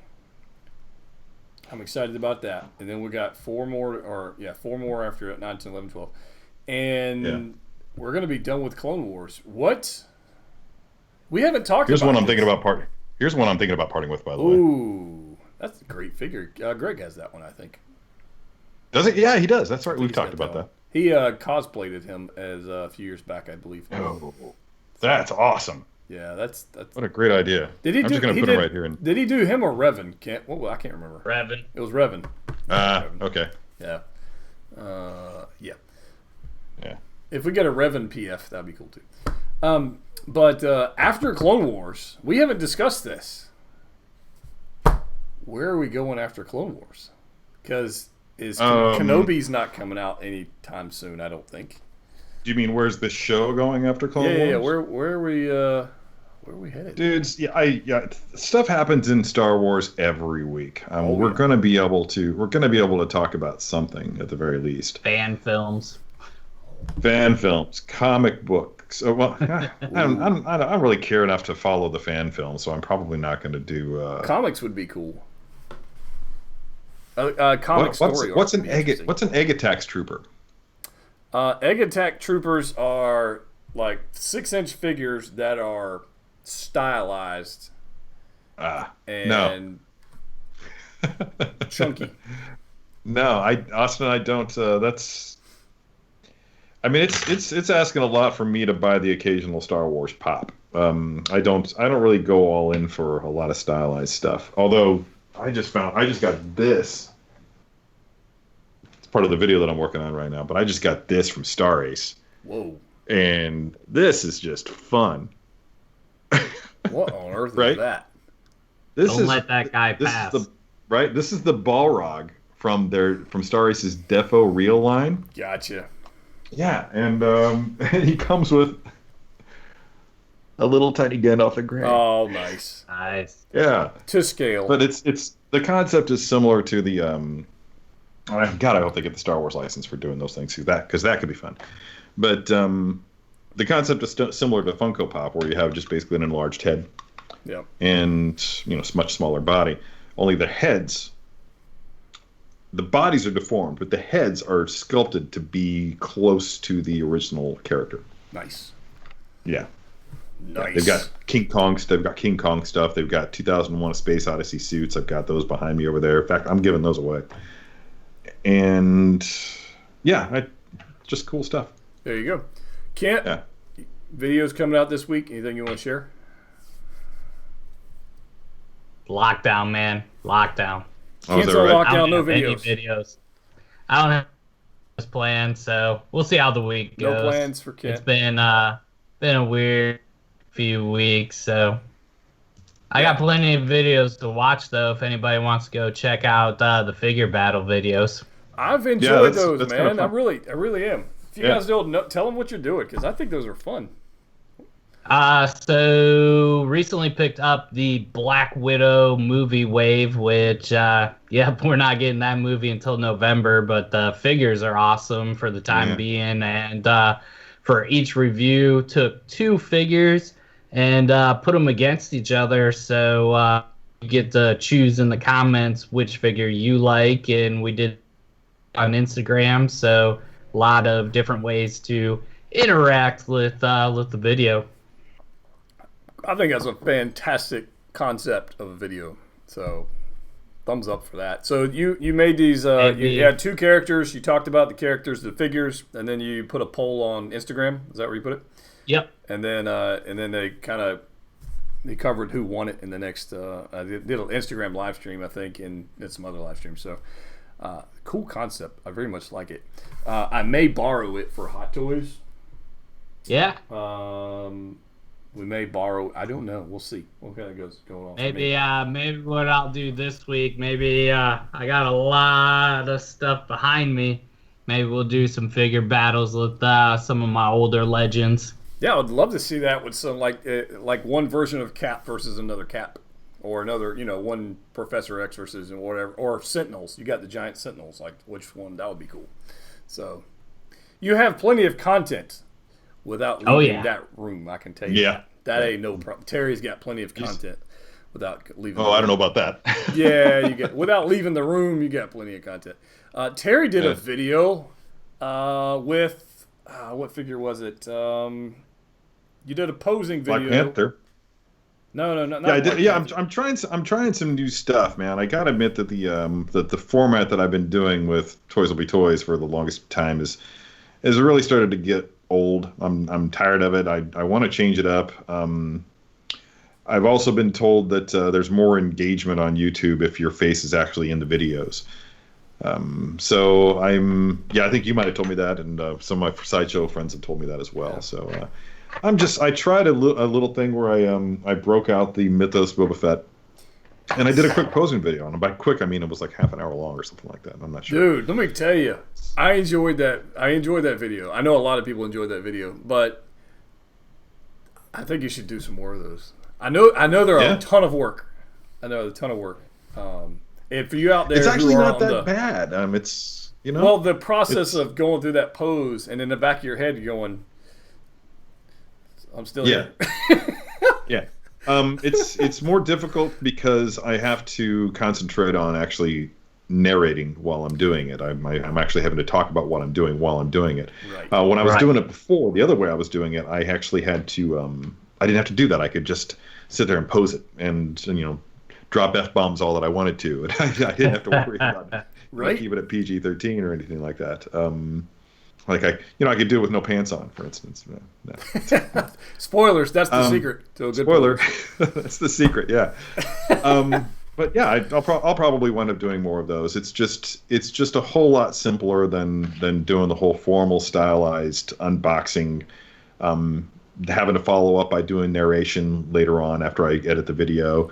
Speaker 1: I'm excited about that. And then we got 4 more after 9, 10, 11, 12. And we're going to be done with Clone Wars. What? We haven't talked
Speaker 2: Here's
Speaker 1: about
Speaker 2: one I'm thinking about parting. Here's one I'm thinking about parting with, by the way.
Speaker 1: Ooh, that's a great figure. Greg has that one, I think.
Speaker 2: Does it? Yeah, he does. That's right. We've talked about that.
Speaker 1: He cosplayed him as a few years back, I believe.
Speaker 2: Oh, that's awesome.
Speaker 1: Yeah, that's
Speaker 2: what a great idea. I'm just going to put him right here.
Speaker 1: Did he do him or Revan? I can't remember.
Speaker 3: Revan.
Speaker 1: It was Revan.
Speaker 2: Okay.
Speaker 1: Yeah. Yeah.
Speaker 2: Yeah.
Speaker 1: If we get a Revan PF, that'd be cool too. But after Clone Wars, we haven't discussed this. Where are we going after Clone Wars? Because Kenobi's not coming out anytime soon, I don't think.
Speaker 2: Do you mean where's the show going after Clone Wars?
Speaker 1: Yeah. Where are we headed?
Speaker 2: Dudes, stuff happens in Star Wars every week. We're going to be able to talk about something at the very least.
Speaker 3: Fan films,
Speaker 2: comic books. Well, I don't really care enough to follow the fan films, so I'm probably not going to do.
Speaker 1: Comics would be cool. Comic story.
Speaker 2: What's an egg attacks trooper?
Speaker 1: Egg attack troopers are like 6-inch figures that are stylized and chunky.
Speaker 2: No, Austin, I don't. That's. I mean, it's asking a lot for me to buy the occasional Star Wars pop. I don't really go all in for a lot of stylized stuff. Although I just got this. It's part of the video that I'm working on right now. But I just got this from Star Ace.
Speaker 1: Whoa.
Speaker 2: And this is just fun.
Speaker 1: What on earth
Speaker 2: Right?
Speaker 1: is that?
Speaker 3: Don't let that guy pass.
Speaker 2: This is the Balrog from Star Ace's Defo Real line.
Speaker 1: Gotcha.
Speaker 2: Yeah, and he comes with a little tiny Gandalf the Grey.
Speaker 1: Oh, nice.
Speaker 3: Nice.
Speaker 2: Yeah,
Speaker 1: To scale.
Speaker 2: but it's the concept is similar to the God, I hope they get the Star Wars license for doing those things because that could be fun. But the concept is similar to Funko Pop, where you have just basically an enlarged head.
Speaker 1: Yep.
Speaker 2: And much smaller body. Only the bodies are deformed, but the heads are sculpted to be close to the original character.
Speaker 1: Nice.
Speaker 2: Yeah.
Speaker 1: Nice.
Speaker 2: They've got King Kong stuff. They've got 2001: A Space Odyssey suits. I've got those behind me over there. In fact, I'm giving those away. And yeah, just cool stuff.
Speaker 1: There you go. Kent,
Speaker 2: Yeah.
Speaker 1: videos coming out this week. Anything you want to share?
Speaker 3: Lockdown, man. Lockdown.
Speaker 2: Oh, is
Speaker 1: Kent's
Speaker 2: that
Speaker 1: on
Speaker 2: right?
Speaker 1: lockdown,
Speaker 3: I
Speaker 1: no
Speaker 3: don't have any
Speaker 1: videos.
Speaker 3: videos. I don't have plans, so we'll see how the week goes.
Speaker 1: No plans for Kent.
Speaker 3: It's been a weird few weeks, so I got plenty of videos to watch though. If anybody wants to go check out the figure battle videos.
Speaker 1: I've enjoyed
Speaker 2: that's
Speaker 1: those,
Speaker 2: kinda
Speaker 1: man. I
Speaker 2: fun.
Speaker 1: really am. If you guys don't know, tell them what you're doing, because I think those are fun.
Speaker 3: So recently picked up the Black Widow movie wave, which we're not getting that movie until November, but the figures are awesome for the time being. And for each review, took 2 figures and put them against each other. So you get to choose in the comments which figure you like, and we did on Instagram. So a lot of different ways to interact with the video.
Speaker 1: I think that's a fantastic concept of a video. So, thumbs up for that. So you made these. You had 2 characters. You talked about the characters, the figures, and then you put a poll on Instagram. Is that where you put it?
Speaker 3: Yep.
Speaker 1: And then they covered who won it in the next. I did an Instagram live stream, I think, and did some other live streams. So, cool concept. I very much like it. I may borrow it for Hot Toys.
Speaker 3: Yeah.
Speaker 1: We may borrow. I don't know. We'll see what kind of going on.
Speaker 3: Maybe what I'll do this week. Maybe I got a lot of stuff behind me. Maybe we'll do some figure battles with some of my older legends.
Speaker 1: Yeah, I would love to see that with some like one version of Cap versus another Cap, or another one Professor X versus and whatever, or Sentinels. You got the giant Sentinels. Like which one? That would be cool. So you have plenty of content without leaving that room. I can tell you.
Speaker 2: Yeah.
Speaker 1: That ain't no problem. Terry's got plenty of content without leaving.
Speaker 2: Oh, I don't know about that.
Speaker 1: Yeah, without leaving the room, you got plenty of content. Terry did a video with what figure was it? You did a posing video.
Speaker 2: Black Panther.
Speaker 1: No, not
Speaker 2: Yeah, I did.
Speaker 1: Black
Speaker 2: Yeah,
Speaker 1: Panther.
Speaker 2: I'm trying some new stuff, man. I gotta admit that the format that I've been doing with Toys Will Be Toys for the longest time is really started to get old. I'm tired of it. I want to change it up. I've also been told that there's more engagement on YouTube if your face is actually in the videos. So I think you might have told me that, and some of my Sideshow friends have told me that as well.
Speaker 1: Yeah.
Speaker 2: So I tried a little thing where I broke out the Mythos Boba Fett, and I did a quick posing video. And by quick, I mean it was like half an hour long or something like that. I'm not sure.
Speaker 1: Dude, let me tell you, I enjoyed that. I enjoyed that video. I know a lot of people enjoyed that video, but I think you should do some more of those. I know they're a ton of work. I know a ton of work. And for you out there,
Speaker 2: It's actually
Speaker 1: who are
Speaker 2: not
Speaker 1: on
Speaker 2: that bad. It's
Speaker 1: well, the process of going through that pose, and in the back of your head, you're going, "I'm still here."
Speaker 2: Yeah. It's more difficult because I have to concentrate on actually narrating while I'm doing it. I'm actually having to talk about what I'm doing while I'm doing it.
Speaker 1: Right.
Speaker 2: When I was doing it before, the other way I was doing it, I actually had to. I didn't have to do that. I could just sit there and pose it, and drop F-bombs all that I wanted to, and I didn't have to worry about keep it at PG-13 or anything like that. Like I could do it with no pants on, for instance. No.
Speaker 1: Spoilers. That's the secret to a good
Speaker 2: Spoiler.
Speaker 1: pose.
Speaker 2: That's the secret. Yeah. But yeah, I'll probably wind up doing more of those. It's just a whole lot simpler than doing the whole formal, stylized unboxing Having to follow up by doing narration later on after I edit the video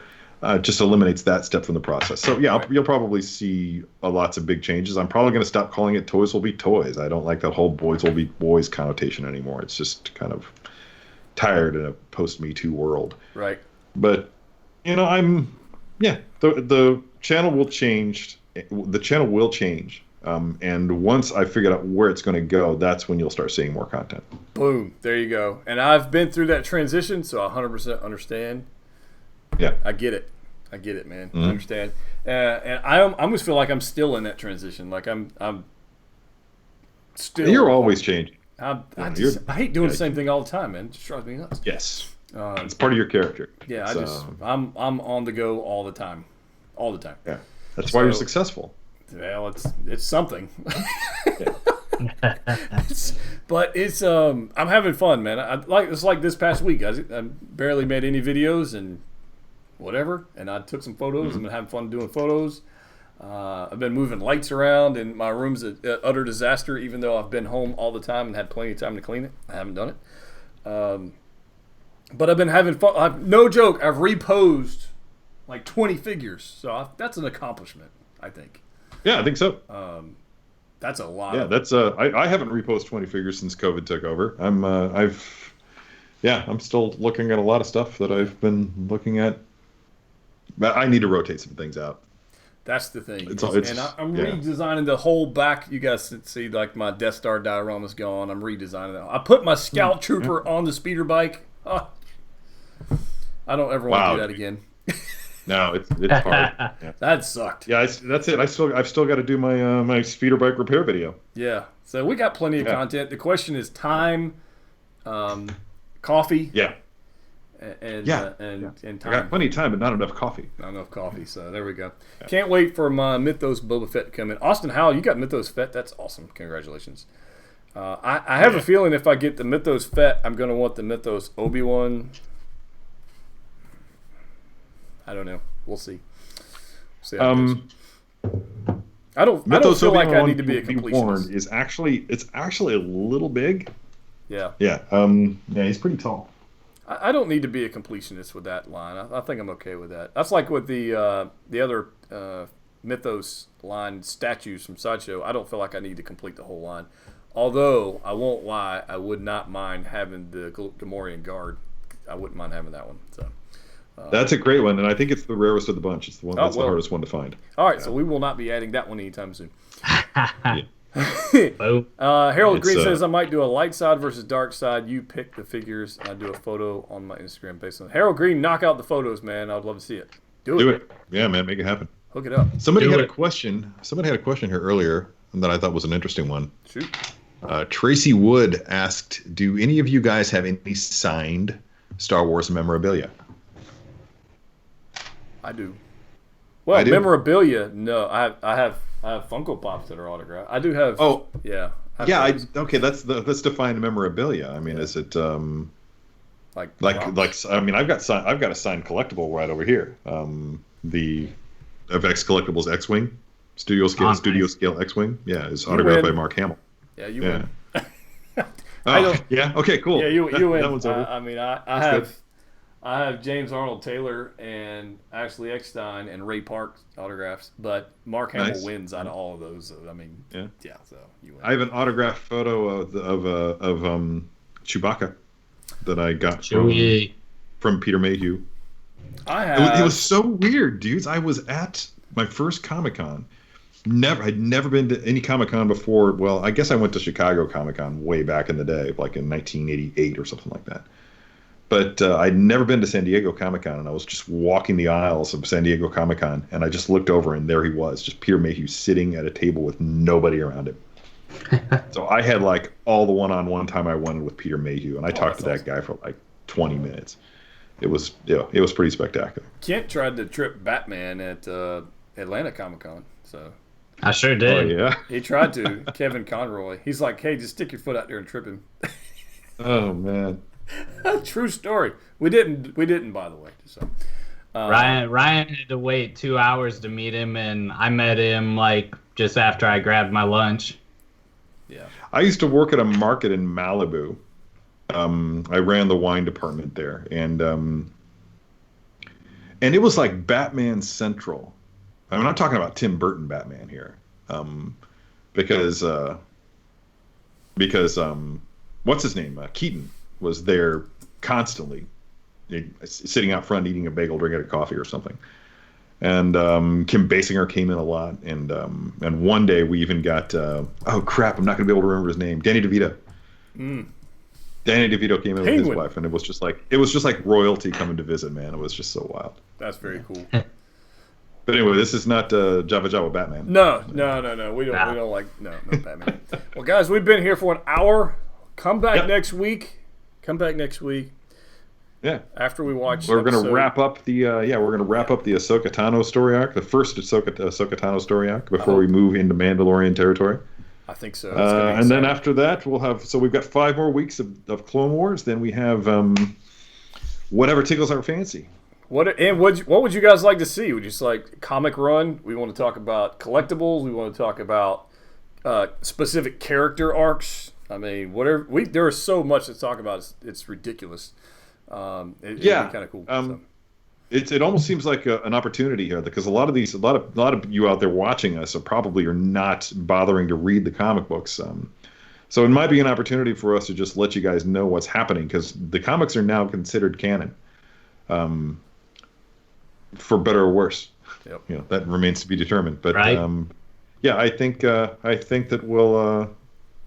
Speaker 2: just eliminates that step from the process. So yeah, you'll probably see lots of big changes. I'm probably going to stop calling it Toys Will Be Toys. I don't like that whole Boys Will Be Boys connotation anymore. It's just kind of tired in a post-Me Too world.
Speaker 1: Right.
Speaker 2: But the channel will change. The channel will change. And once I figure out where it's going to go, that's when you'll start seeing more content.
Speaker 1: Boom. There you go. And I've been through that transition, so I 100% understand.
Speaker 2: Yeah.
Speaker 1: I get it, man. I understand. And I almost feel like I'm still in that transition. Like I'm still.
Speaker 2: You're always changing.
Speaker 1: I hate doing the same thing all the time, man. It just drives me nuts.
Speaker 2: Yes. It's part of your character.
Speaker 1: Yeah, I'm on the go all the time.
Speaker 2: Yeah. That's why you're successful.
Speaker 1: Well, it's something. But it's I'm having fun, man. It's like this past week. I barely made any videos and whatever, and I took some photos. I've been having fun doing photos. I've been moving lights around, and my room's an utter disaster. Even though I've been home all the time and had plenty of time to clean it, I haven't done it. But I've been having fun. No joke. I've reposed like 20 figures, so that's an accomplishment, I think.
Speaker 2: Yeah, I think so.
Speaker 1: That's a lot.
Speaker 2: Yeah, that's I haven't reposted 20 figures since COVID took over. I'm still looking at a lot of stuff that I've been looking at. But I need to rotate some things out.
Speaker 1: That's the thing. I'm
Speaker 2: yeah.
Speaker 1: redesigning the whole back. You guys see, like, my Death Star diorama's gone. I'm redesigning that. I put my Scout Trooper on the speeder bike. Oh, I don't ever want to do that again.
Speaker 2: No, it's hard. Yeah.
Speaker 1: That sucked.
Speaker 2: Yeah, that's it. I've still got to do my my speeder bike repair video.
Speaker 1: Yeah, so we got plenty of content. The question is time, coffee.
Speaker 2: Yeah.
Speaker 1: And time.
Speaker 2: I got plenty of time, but not enough coffee.
Speaker 1: Not enough coffee. So there we go. Yeah. Can't wait for my Mythos Boba Fett to come in. Austin Howell, you got Mythos Fett. That's awesome. Congratulations. I have a feeling if I get the Mythos Fett, I'm going to want the Mythos Obi-Wan. I don't know. We'll see. I don't feel like I need to be a completionist.
Speaker 2: It's actually a little big.
Speaker 1: Yeah.
Speaker 2: Yeah. He's pretty tall.
Speaker 1: I don't need to be a completionist with that line. I think I'm okay with that. That's like with the other Mythos line statues from Sideshow. I don't feel like I need to complete the whole line. Although, I won't lie, I would not mind having the Gamorrean Guard. I wouldn't mind having that one. So.
Speaker 2: That's a great one, and I think it's the rarest of the bunch. It's the one that's the hardest one to find.
Speaker 1: All right, so we will not be adding that one anytime soon.
Speaker 3: Yeah.
Speaker 1: Harold Green says I might do a light side versus dark side. You pick the figures, and I do a photo on my Instagram based on it. Harold Green, knock out the photos, man. I'd love to see it. Do it.
Speaker 2: Yeah, man, make it happen.
Speaker 1: Hook it up.
Speaker 2: Somebody had a question here earlier that I thought was an interesting one.
Speaker 1: Shoot.
Speaker 2: Tracy Wood asked, "Do any of you guys have any signed Star Wars memorabilia?"
Speaker 1: I do. Well, memorabilia, no. I have Funko Pops that are autographed. I do have.
Speaker 2: Oh,
Speaker 1: yeah.
Speaker 2: Okay. Let's define memorabilia. I mean, is it like? I mean, I've got a signed collectible right over here. The FX Collectibles X-wing, studio scale X-wing. Yeah, is autographed by Mark Hamill.
Speaker 1: Yeah, you win.
Speaker 2: Yeah. Okay. Cool.
Speaker 1: Yeah, you win.
Speaker 2: That one's over.
Speaker 1: I mean, I have James Arnold Taylor and Ashley Eckstein and Ray Park autographs, but Mark Hamill wins out of all of those. So, I mean, yeah. So you win.
Speaker 2: I have an autographed photo of Chewbacca that I got from Peter Mayhew. It was so weird, dudes. I was at my first Comic-Con. I'd never been to any Comic-Con before. Well, I guess I went to Chicago Comic-Con way back in the day, like in 1988 or something like that. But I'd never been to San Diego Comic-Con, and I was just walking the aisles of San Diego Comic-Con, and I just looked over, and there he was, just Peter Mayhew sitting at a table with nobody around him. So I had like all the one-on-one time I wanted with Peter Mayhew, and I talked to that guy for like 20 minutes. It was pretty spectacular.
Speaker 1: Kent tried to trip Batman at Atlanta Comic-Con, so.
Speaker 3: I sure did.
Speaker 2: Oh, yeah?
Speaker 1: He tried to. Kevin Conroy. He's like, hey, just stick your foot out there and trip him.
Speaker 2: Oh, man.
Speaker 1: True story. We didn't, by the way. So,
Speaker 3: Ryan had to wait 2 hours to meet him, and I met him like just after I grabbed my lunch.
Speaker 1: Yeah.
Speaker 2: I used to work at a market in Malibu, I ran the wine department there, and it was like Batman Central. I'm not talking about Tim Burton Batman here, because what's his name? Keaton was there constantly, sitting out front eating a bagel, drinking a coffee or something. And Kim Basinger came in a lot, and one day we even got oh crap, I'm not going to be able to remember his name. Danny DeVito. Danny DeVito came in with his wife, and it was just like royalty coming to visit. Man, it was just so wild.
Speaker 1: That's very cool.
Speaker 2: But anyway, this is not JavaJawa Batman.
Speaker 1: No. We don't like no Batman. Well, guys, we've been here for an hour. Come back next week.
Speaker 2: Yeah.
Speaker 1: After we watch,
Speaker 2: we're going to wrap up the Ahsoka Tano story arc, the first Ahsoka Tano story arc before we move into Mandalorian territory.
Speaker 1: I think so.
Speaker 2: And then after that, we've got 5 more weeks of Clone Wars. Then we have whatever tickles our fancy.
Speaker 1: What would you guys like to see? Would you just like comic run? We want to talk about collectibles. We want to talk about specific character arcs. I mean, whatever. There is so much to talk about. It's ridiculous. It'd be kind of cool.
Speaker 2: It almost seems like an opportunity here, because a lot of you out there watching us are not bothering to read the comic books. So it might be an opportunity for us to just let you guys know what's happening, because the comics are now considered canon, for better or worse.
Speaker 1: Yep.
Speaker 2: That remains to be determined. But
Speaker 3: right.
Speaker 2: I think that will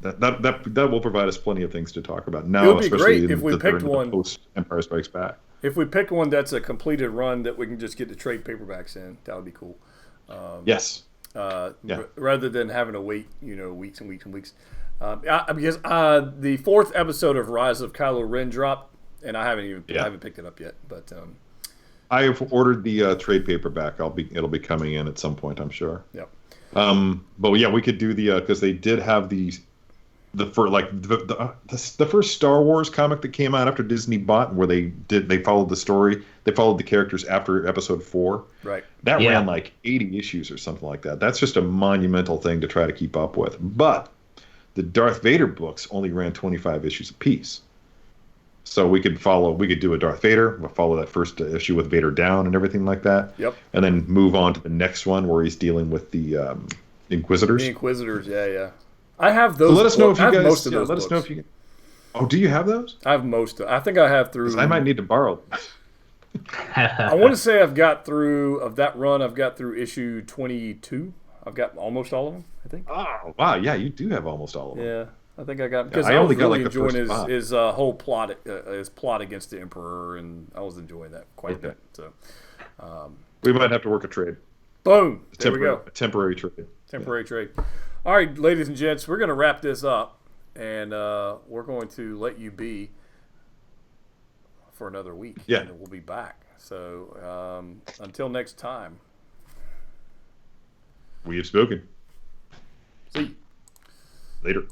Speaker 2: that will provide us plenty of things to talk about now.
Speaker 1: It would be
Speaker 2: especially
Speaker 1: great if we picked one
Speaker 2: post Empire Strikes Back.
Speaker 1: If we pick one that's a completed run that we can just get the trade paperbacks in, that would be cool.
Speaker 2: Yes.
Speaker 1: Rather than having to wait, weeks and weeks and weeks. Because the 4th episode of Rise of Kylo Ren dropped, and I haven't picked it up yet. But
Speaker 2: I have ordered the trade paperback. It'll be coming in at some point, I'm sure.
Speaker 1: Yep.
Speaker 2: But yeah, we could do because they did have the first Star Wars comic that came out after Disney bought, where they followed the story, they followed the characters after episode 4.
Speaker 1: Right.
Speaker 2: That ran like 80 issues or something like that. That's just a monumental thing to try to keep up with. But the Darth Vader books only ran 25 issues apiece. So we could do a Darth Vader, we'll follow that first issue with Vader down and everything like that.
Speaker 1: Yep.
Speaker 2: And then move on to the next one where he's dealing with the Inquisitors.
Speaker 1: The Inquisitors, yeah. I have those.
Speaker 2: So let us know if you guys.
Speaker 1: Most of those
Speaker 2: let us know if you. Oh, do you have those?
Speaker 1: I have most. I think I have through.
Speaker 2: I might need to borrow.
Speaker 1: I want to say I've got through issue 22. I've got almost all of them, I think.
Speaker 2: Oh wow, yeah, you do have almost all of them.
Speaker 1: Yeah, I think I got, because
Speaker 2: I
Speaker 1: I
Speaker 2: only
Speaker 1: was
Speaker 2: got
Speaker 1: really
Speaker 2: like the
Speaker 1: enjoying
Speaker 2: first
Speaker 1: his whole plot, his plot against the Emperor, and I was enjoying that quite a bit. So
Speaker 2: we might have to work a trade.
Speaker 1: Boom. There we go.
Speaker 2: A temporary trade.
Speaker 1: Temporary trade. All right, ladies and gents, we're going to wrap this up, and we're going to let you be for another week.
Speaker 2: Yeah.
Speaker 1: And we'll be back. So until next time.
Speaker 2: We have spoken.
Speaker 1: See you.
Speaker 2: Later.